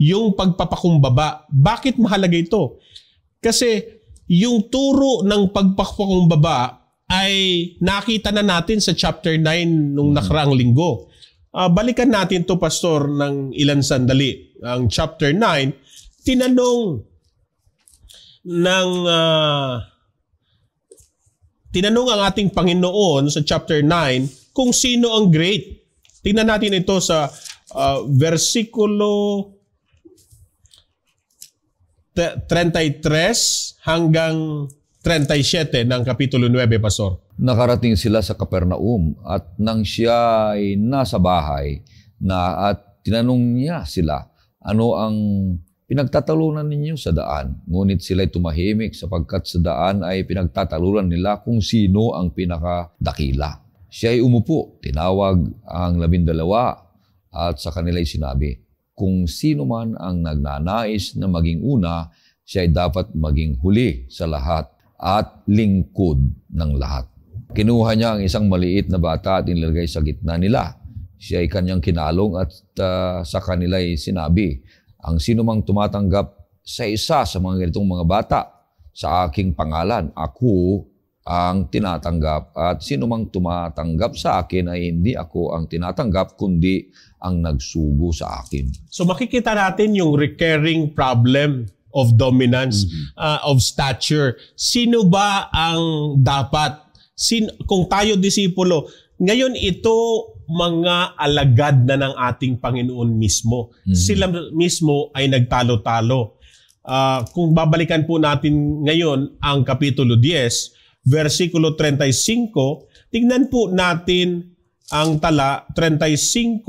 Yung pagpapakumbaba. Bakit mahalaga ito? Kasi yung turo ng pagpapakumbaba ay nakita na natin sa chapter 9 nung nakaraang linggo. Balikan natin to, Pastor, ng ilan sandali. Ang chapter 9, tinanong ang ating Panginoon sa chapter 9 kung sino ang great. Tingnan natin ito sa versikulo 33 hanggang 37 ng Kapitulo 9, Pastor. Nakarating sila sa Capernaum at nang siya ay nasa bahay at tinanong niya sila, ano ang pinagtatalunan ninyo sa daan? Ngunit sila'y tumahimik sapagkat sa daan ay pinagtatalunan nila kung sino ang pinakadakila. Siya ay umupo, tinawag ang 12 at sa kanila'y sinabi, kung sino man ang nagnanais na maging una, siya ay dapat maging huli sa lahat at lingkod ng lahat. Kinuha niya ang isang maliit na bata at inilagay sa gitna nila. Siya ay kanyang kinalong at sa kanila'y sinabi, ang sino mang tumatanggap sa isa sa mga ganitong mga bata sa aking pangalan, ako ang tinatanggap, at sino mang tumatanggap sa akin ay hindi ako ang tinatanggap, kundi ang nagsugo sa akin. So makikita natin yung recurring problem of dominance, of stature. Sino ba ang dapat? Kung tayo disipulo, ngayon ito mga alagad na ng ating Panginoon mismo. Sila mismo ay nagtalo-talo. Kung babalikan po natin ngayon ang Kapitulo 10, versikulo 35, tingnan po natin ang tala 35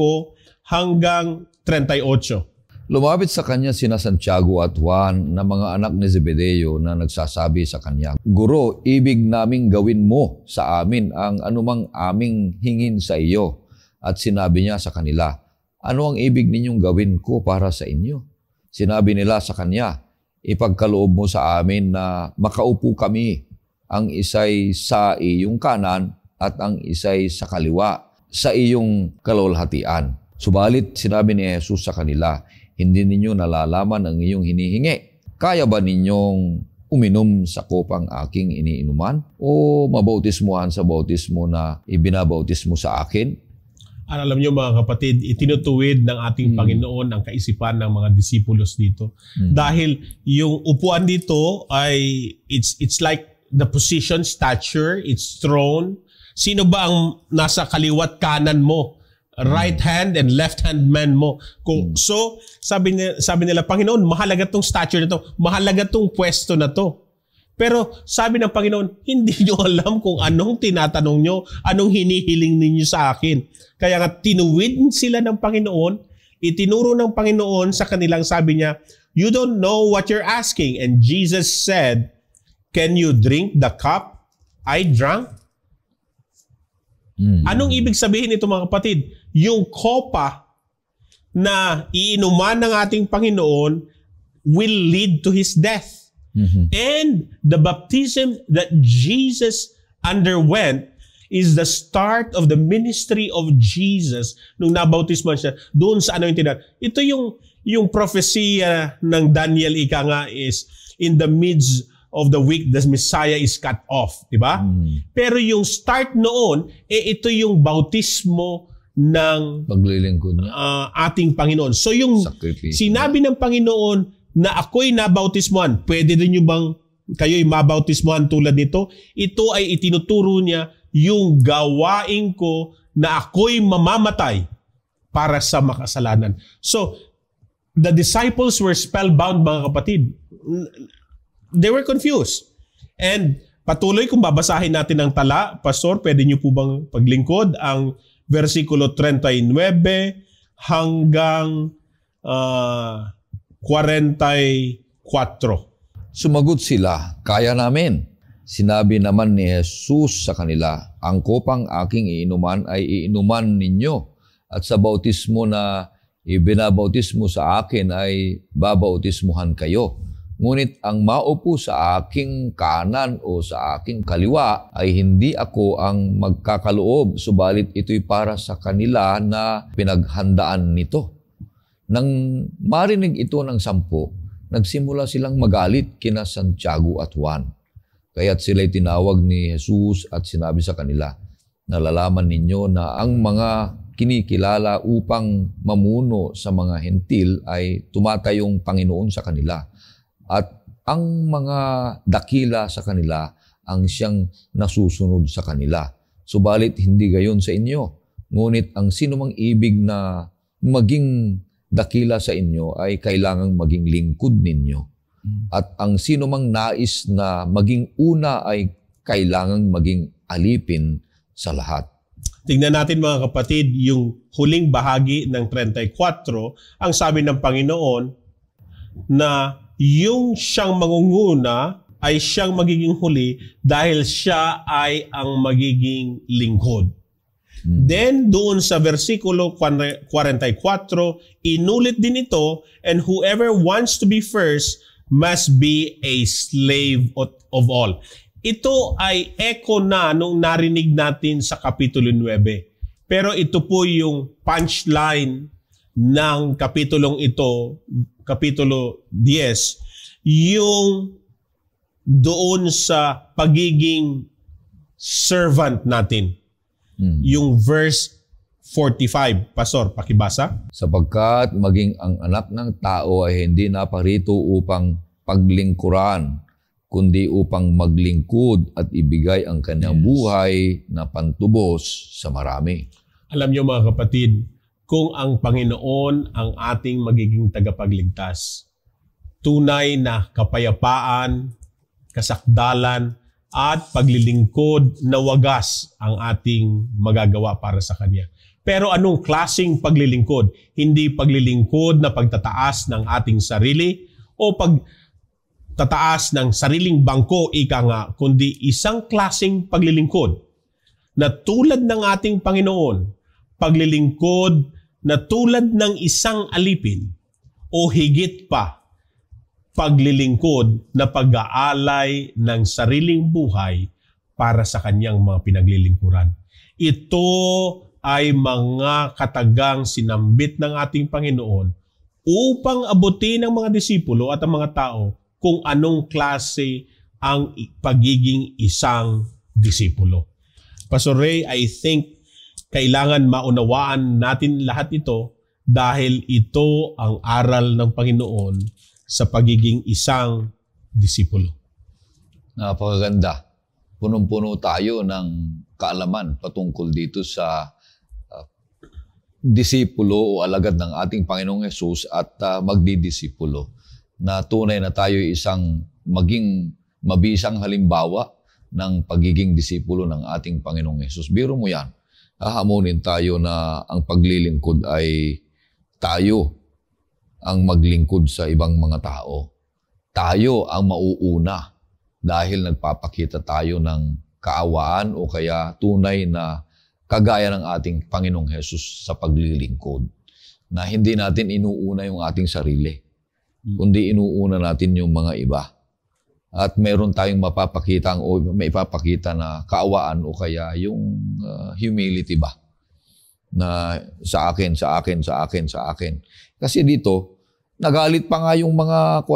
hanggang 38. Lumapit sa kanya sina Santiago at Juan na mga anak ni Zebedeo na nagsasabi sa kanya, Guro, ibig naming gawin mo sa amin ang anumang aming hingin sa iyo. At sinabi niya sa kanila, ano ang ibig ninyong gawin ko para sa inyo? Sinabi nila sa kanya, ipagkaloob mo sa amin na makaupo kami, ang isa'y sa iyong kanan at ang isa'y sa kaliwa, sa iyong kalwalhatian. Subalit sinabi ni Jesus sa kanila, hindi ninyo nalalaman ang iyong hinihingi. Kaya ba ninyong uminom sa kopang aking iniinuman? O mabautismuhan sa bautismo na ibinabautismo sa akin? Alam niyo mga kapatid, itinutuwid ng ating Panginoon ang kaisipan ng mga disipulos dito. Dahil yung upuan dito ay it's like the position, stature, it's throne. Sino ba ang nasa kaliwat kanan mo? Right hand and left hand man mo. So, sabi nila, Panginoon, mahalaga tong stature na to, mahalaga tong pwesto na to. Pero sabi ng Panginoon, hindi nyo alam kung anong tinatanong nyo, anong hinihiling ninyo sa akin. Kaya nga tinuwid sila ng Panginoon, itinuro ng Panginoon sa kanilang sabi niya, you don't know what you're asking. And Jesus said, can you drink the cup I drank? Anong ibig sabihin ito mga kapatid? Yung kopa na iinuman ng ating Panginoon will lead to His death. And the baptism that Jesus underwent is the start of the ministry of Jesus nung nabautisman siya. Doon sa ano yung tinatawag. Ito yung prophecia ng Daniel ika nga is in the midst of the week, the Messiah is cut off. Diba? Pero yung start noon, ito yung bautismo ng paglilingkod niya. Ating Panginoon. So yung sinabi ng Panginoon na ako'y nabautismuhan, pwede rin nyo bang kayo'y mabautismuhan tulad nito? Ito ay itinuturo niya yung gawain ko na ako'y mamamatay para sa makasalanan. So, the disciples were spellbound mga kapatid. They were confused. And patuloy kung babasahin natin ang tala, Pastor, pwede niyo po bang paglingkod ang versikulo 39 hanggang 44. Sumagot sila, kaya namin. Sinabi naman ni Jesus sa kanila, ang kopang aking iinuman ay iinuman ninyo at sa bautismo na ibinabautismo sa akin ay babautismuhan kayo. Ngunit ang maupo sa aking kanan o sa aking kaliwa ay hindi ako ang magkakaloob, subalit ito'y para sa kanila na pinaghandaan nito. Nang marinig ito ng 10, nagsimula silang magalit kina Santiago at Juan. Kaya't sila'y tinawag ni Jesus at sinabi sa kanila, nalalaman ninyo na ang mga kinikilala upang mamuno sa mga hentil ay tumatayong Panginoon sa kanila. At ang mga dakila sa kanila ang siyang nasusunod sa kanila. Subalit hindi gayon sa inyo. Ngunit ang sinumang ibig na maging dakila sa inyo ay kailangang maging lingkod ninyo. At ang sinumang nais na maging una ay kailangang maging alipin sa lahat. Tingnan natin mga kapatid, yung huling bahagi ng 34, ang sabi ng Panginoon na yung siyang mangunguna ay siyang magiging huli dahil siya ay ang magiging lingkod. Then, doon sa versikulo 44, inulit din ito, and whoever wants to be first must be a slave of all. Ito ay echo na nung narinig natin sa Kapitulo 9. Pero ito po yung punchline ng kapitulong ito, Kapitulo 10, yung doon sa pagiging servant natin. Yung verse 45. Pastor, pakibasa. Sapagkat maging ang anak ng tao ay hindi naparito upang paglingkuran, kundi upang maglingkod at ibigay ang kanyang buhay na pantubos sa marami. Alam niyo mga kapatid, kung ang Panginoon ang ating magiging tagapagligtas, tunay na kapayapaan, kasakdalan, at paglilingkod na wagas ang ating magagawa para sa Kanya. Pero anong klaseng paglilingkod? Hindi paglilingkod na pagtataas ng ating sarili o pagtataas ng sariling bangko, ika nga, kundi isang klaseng paglilingkod na tulad ng ating Panginoon, paglilingkod na tulad ng isang alipin o higit pa, paglilingkod na pag-aalay ng sariling buhay para sa kanyang mga pinaglilingkuran. Ito ay mga katagang sinambit ng ating Panginoon upang abutin ng mga disipulo at ang mga tao kung anong klase ang pagiging isang disipulo. Pastor Ray, I think kailangan maunawaan natin lahat ito dahil ito ang aral ng Panginoon sa pagiging isang disipulo. Napakaganda. Punong-puno tayo ng kaalaman patungkol dito sa disipulo o alagad ng ating Panginoong Hesus at magdidisipulo. Na tunay na tayo isang maging mabisang halimbawa ng pagiging disipulo ng ating Panginoong Hesus. Biro mo yan. Hahamunin tayo na ang paglilingkod ay tayo ang maglingkod sa ibang mga tao. Tayo ang mauuna dahil nagpapakita tayo ng kaawaan o kaya tunay na kagaya ng ating Panginoong Hesus sa paglilingkod. Na hindi natin inuuna yung ating sarili, kundi inuuna natin yung mga iba. At meron tayong mapapakita o may ipapakita na kaawaan o kaya yung humility ba? Na sa akin. Kasi dito, nagalit pa nga yung mga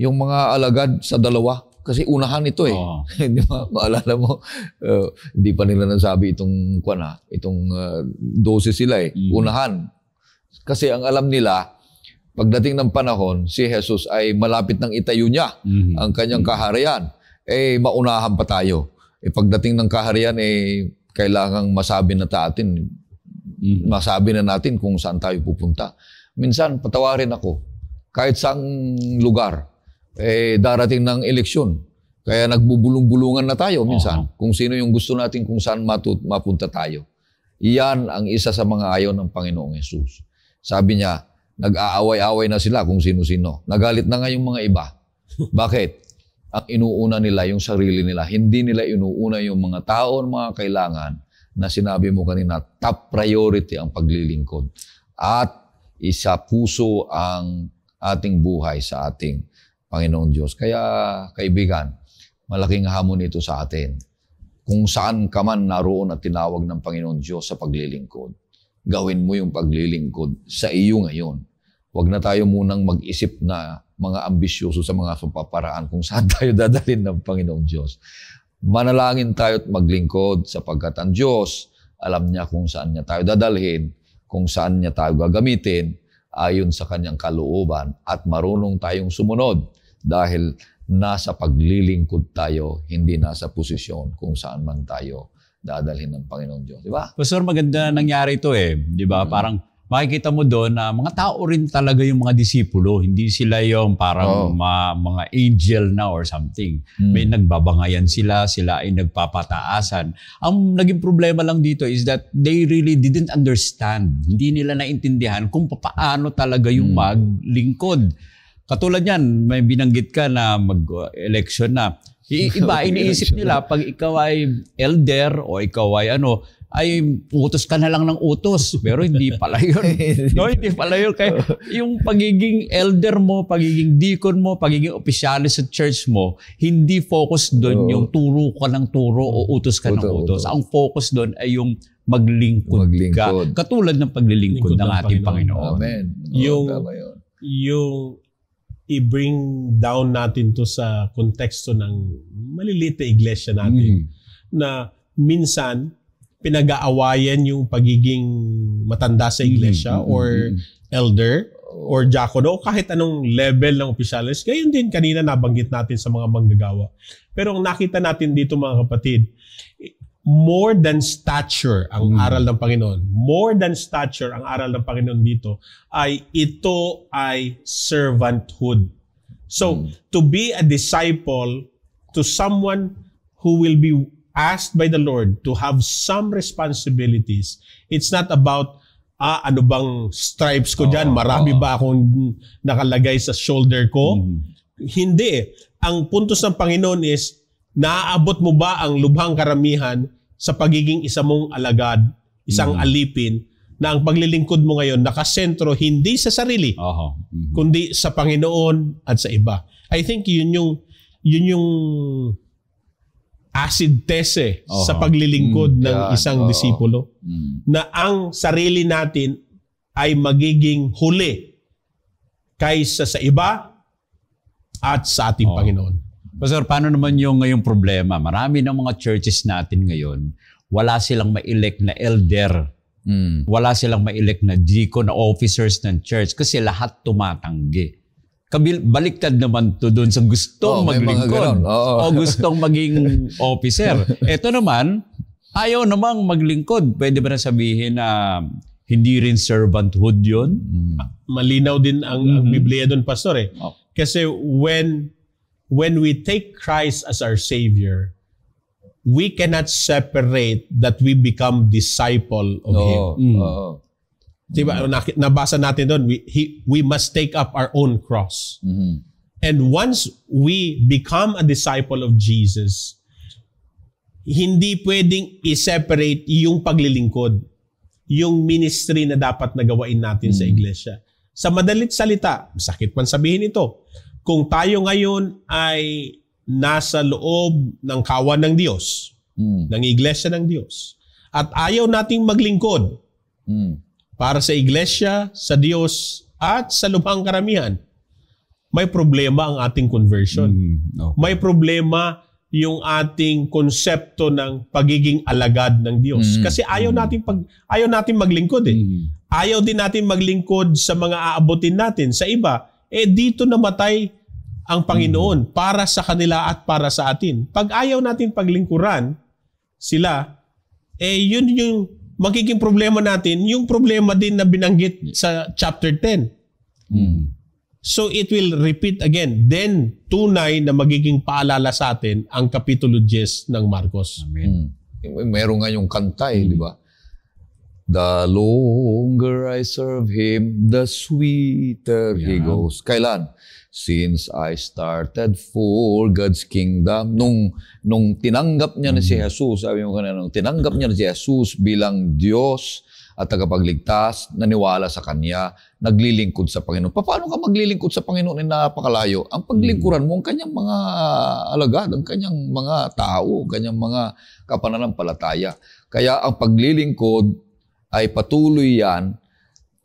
yung mga alagad sa dalawa kasi unahan ito eh. Oh. Di ba? Maalala mo, hindi pa nila nasabi itong 12 sila eh. Unahan. Kasi ang alam nila, pagdating ng panahon, si Jesus ay malapit ng itayo niya ang kanyang kaharian. Eh, maunahan pa tayo. Eh, pagdating ng kaharian, eh, kailangang masabi na natin kung saan tayo pupunta. Minsan, patawarin ako. Kahit saang lugar, eh, darating ng eleksyon. Kaya nagbubulong-bulungan na tayo minsan. Kung sino yung gusto natin kung saan mapunta tayo. Iyan ang isa sa mga ayaw ng Panginoong Hesus. Sabi niya, nag-aaway-away na sila kung sino-sino. Nagalit na nga yung mga iba. Bakit? Ang inuuna nila, yung sarili nila. Hindi nila inuuna yung mga tao, mga kailangan na sinabi mo kanina, top priority ang paglilingkod. At isa puso ang ating buhay sa ating Panginoon Diyos. Kaya, kaibigan, malaking hamon ito sa atin. Kung saan ka man naroon at tinawag ng Panginoon Diyos sa paglilingkod, gawin mo yung paglilingkod sa iyo ngayon. Huwag na tayo munang mag-isip na mga ambisyoso sa mga paparaan kung saan tayo dadalhin ng Panginoong Diyos. Manalangin tayo at maglingkod sapagkat ang Diyos, alam niya kung saan niya tayo dadalhin, kung saan niya tayo gagamitin ayon sa kanyang kalooban at marunong tayong sumunod dahil nasa paglilingkod tayo, hindi nasa posisyon kung saan man tayo dadalhin ng Panginoong Diyos. Di ba? Pastor, maganda nangyari ito eh. Di ba? Parang makikita mo doon na mga tao rin talaga yung mga disipulo. Hindi sila yung parang mga angel na or something. May nagbabangayan sila ay nagpapataasan. Ang naging problema lang dito is that they really didn't understand. Hindi nila naintindihan kung paano talaga yung maglingkod. Katulad yan, may binanggit ka na mag-election na. Iba, iniisip nila, pag ikaw ay elder o ikaw ay ay utos ka na lang ng utos. Pero hindi pala yun. No, hindi pala yun. Kaya yung pagiging elder mo, pagiging deacon mo, pagiging opisyalis sa church mo, hindi focus doon yung turo ka ng turo o utos ka ng utos. Ang focus doon ay yung maglingkod ka. Katulad ng paglilingkod ng ating Panginoon. Amen. Yung i-bring down natin to sa konteksto ng maliliit na iglesia natin na minsan pinag-aawayan yung pagiging matanda sa iglesia or elder or diakono, kahit anong level ng opisyalis. Gayon din kanina nabanggit natin sa mga manggagawa. Pero ang nakita natin dito mga kapatid, more than stature ang aral ng Panginoon. More than stature ang aral ng Panginoon dito ay ito ay servanthood. So, to be a disciple to someone who will be asked by the Lord to have some responsibilities. It's not about, ano bang stripes ko dyan? Marami ba akong nakalagay sa shoulder ko? Hindi. Ang puntos ng Panginoon is, naaabot mo ba ang lubhang karamihan sa pagiging isa mong alagad, isang alipin, na ang paglilingkod mo ngayon nakasentro hindi sa sarili, kundi sa Panginoon at sa iba. I think yun yung acid test sa paglilingkod ng isang disipulo. Na ang sarili natin ay magiging huli kaysa sa iba at sa ating Panginoon. Pastor, paano naman yung ngayong problema? Marami ng mga churches natin ngayon, wala silang ma-elect na elder. Wala silang ma-elect na deacon, na officers ng church kasi lahat tumatanggi. Baliktad naman to doon sa gustong maglingkod o gustong maging officer. Ito naman, ayaw namang maglingkod. Pwede ba na sabihin na hindi rin servanthood yun? Malinaw din ang Biblia doon, Pastor. Kasi when we take Christ as our Savior, we cannot separate that we become disciple of Him. Diba, nabasa natin doon, we must take up our own cross. And once we become a disciple of Jesus, hindi pwedeng i-separate yung paglilingkod, yung ministry na dapat nagawain natin sa iglesia. Sa madalit salita, sakit man sabihin ito, kung tayo ngayon ay nasa loob ng kawan ng Diyos, ng iglesia ng Diyos, at ayaw nating maglingkod para sa iglesia, sa Diyos, at sa lubhang karamihan, may problema ang ating conversion. May problema yung ating konsepto ng pagiging alagad ng Diyos. Kasi ayaw natin maglingkod Ayaw din natin maglingkod sa mga aabutin natin, sa iba. Dito namatay ang Panginoon para sa kanila at para sa atin. Pag ayaw natin paglingkuran sila, yun yung magiging problema natin, yung problema din na binanggit sa chapter 10. So it will repeat again. Then, tunay na magiging paalala sa atin ang Kapitulo 10 ng Marcos. Amen. Meron nga yung kanta di ba? The longer I serve Him, the sweeter He goes. Kailan? Since I started for God's kingdom. Nung tinanggap niya na si Jesus, sabi mo kanina, nung tinanggap niya na si Jesus bilang Diyos at tagapagligtas, naniwala sa Kanya, naglilingkod sa Panginoon. Paano ka maglilingkod sa Panginoon na napakalayo? Ang paglingkuran mo, ang Kanyang mga alagad, ang Kanyang mga tao, ang Kanyang mga kapananampalataya. Kaya ang paglilingkod ay patuloy yan,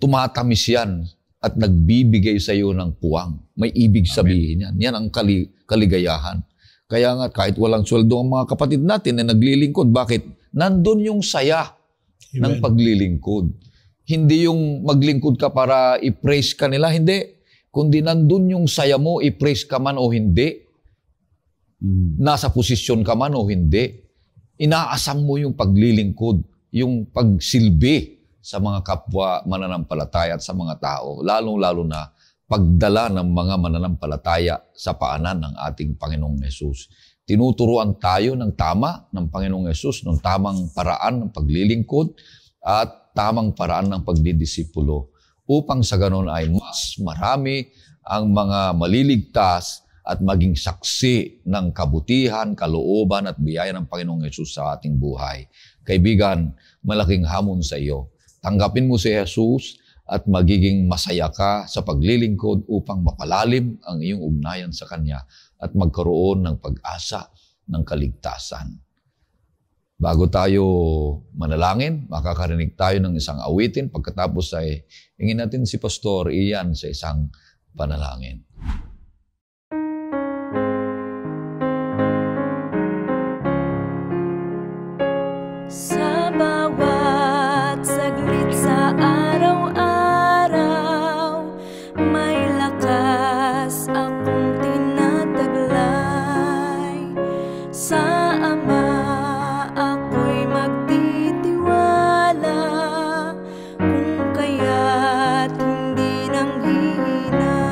tumatamis yan, at nagbibigay sa iyo ng puwang. May ibig sabihin yan. Yan ang kaligayahan. Kaya nga, kahit walang sweldo ang mga kapatid natin na naglilingkod, bakit? Nandun yung saya ng paglilingkod. Hindi yung maglingkod ka para i-praise ka nila, hindi. Kundi nandun yung saya mo, i-praise ka man o hindi. Nasa posisyon ka man o hindi. Inaasam mo yung paglilingkod, yung pagsilbi sa mga kapwa mananampalataya at sa mga tao, lalong-lalo na pagdala ng mga mananampalataya sa paanan ng ating Panginoong Hesus. Tinuturuan tayo ng tama ng Panginoong Hesus, ng tamang paraan ng paglilingkod at tamang paraan ng pagdidisipulo upang sa ganon ay mas marami ang mga maliligtas at maging saksi ng kabutihan, kalooban at biyaya ng Panginoong Hesus sa ating buhay. Kaibigan, malaking hamon sa iyo. Tanggapin mo si Jesus at magiging masaya ka sa paglilingkod upang mapalalim ang iyong ugnayan sa Kanya at magkaroon ng pag-asa ng kaligtasan. Bago tayo manalangin, makakarinig tayo ng isang awitin. Pagkatapos ay hingin natin si Pastor Ian sa isang panalangin. Sa bawat saglit sa araw-araw, may lakas akong tinataglay. Sa Ama ako'y magtitiwala, kung kaya't hindi nang hihina.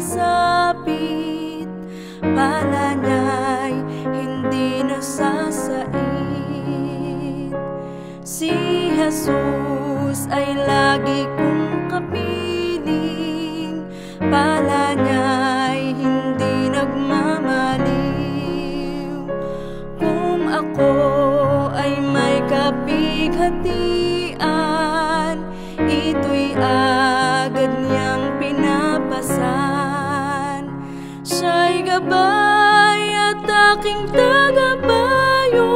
sasapit, pala niya'y hindi nasasait. Si Jesus ay lagi kong kapiling, pala niya'y hindi nagmamaliw. Kung ako ay may kapighatian, ito'y agad niyang pinapasan. Siya'y gabay at aking tagapayo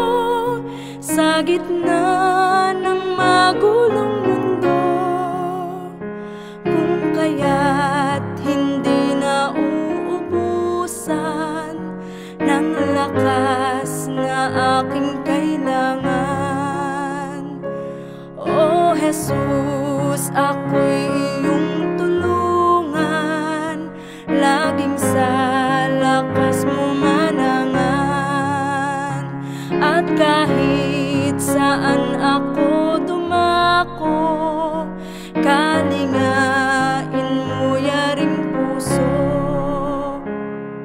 sa gitna ng magulong mundo. Kung kaya't hindi na uubusan ng lakas na aking kailangan. O Jesus, ako'y iyong tulungan, laging sa lakas mo manangan. At kahit saan ako dumako, kalingain mo yaring puso.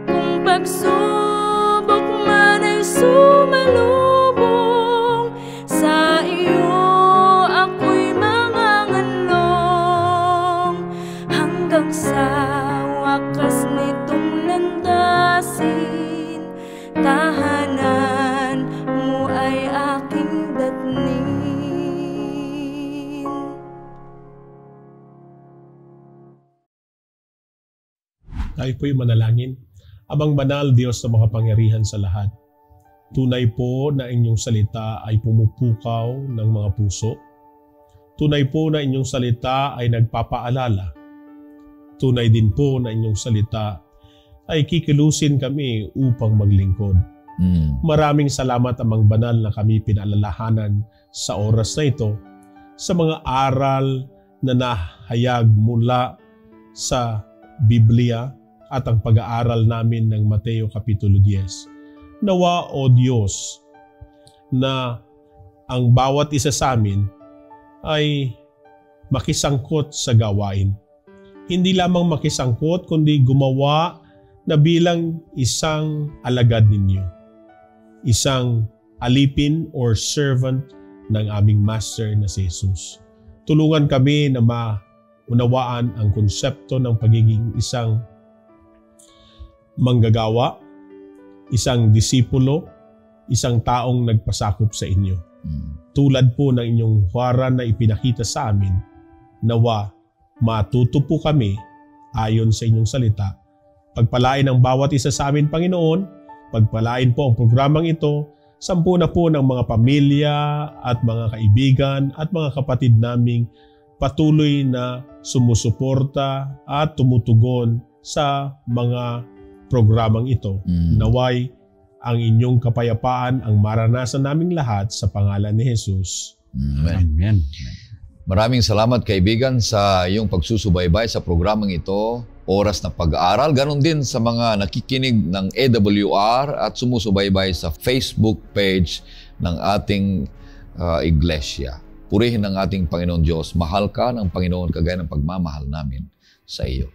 Kung pagsubok man ay sumalubong, sa iyo ako'y manganganlong. Hanggang sa wakas nitong landasin, tahanan mo ay aking datnin. Tayo po'y manalangin. Amang banal, Diyos na makapangyarihan sa lahat, tunay po na inyong salita ay pumupukaw ng mga puso. Tunay po na inyong salita ay nagpapaalala. Tunay din po na inyong salita ay kikilusin kami upang maglingkod. Maraming salamat, Amang banal, na kami pinaalalahanan sa oras na ito sa mga aral na nahayag mula sa Biblia at ang pag-aaral namin ng Mateo Kapitulo 10. Nawa, O Diyos, na ang bawat isa sa amin ay makisangkot sa gawain. Hindi lamang makisangkot, kundi gumawa na bilang isang alagad ninyo. Isang alipin or servant ng aming Master na si Jesus. Tulungan kami na maunawaan ang konsepto ng pagiging isang manggagawa, isang disipulo, isang taong nagpasakop sa inyo. Tulad po ng inyong huwaran na ipinakita sa amin, nawa matuto po kami ayon sa inyong salita. Pagpalain ang bawat isa sa amin, Panginoon. Pagpalain po ang programang ito. Sampu na po ng mga pamilya at mga kaibigan at mga kapatid naming patuloy na sumusuporta at tumutugon sa mga programang ito. Naway ang inyong kapayapaan ang maranasan naming lahat sa pangalan ni Jesus. Amen. Maraming salamat, kaibigan, sa iyong pagsusubaybay sa programang ito, Oras na Pag-aaral. Ganon din sa mga nakikinig ng AWR at sumusubaybay sa Facebook page ng ating iglesia. Purihin ang ating Panginoon Diyos. Mahal ka ng Panginoon kagaya ng pagmamahal namin sa iyo.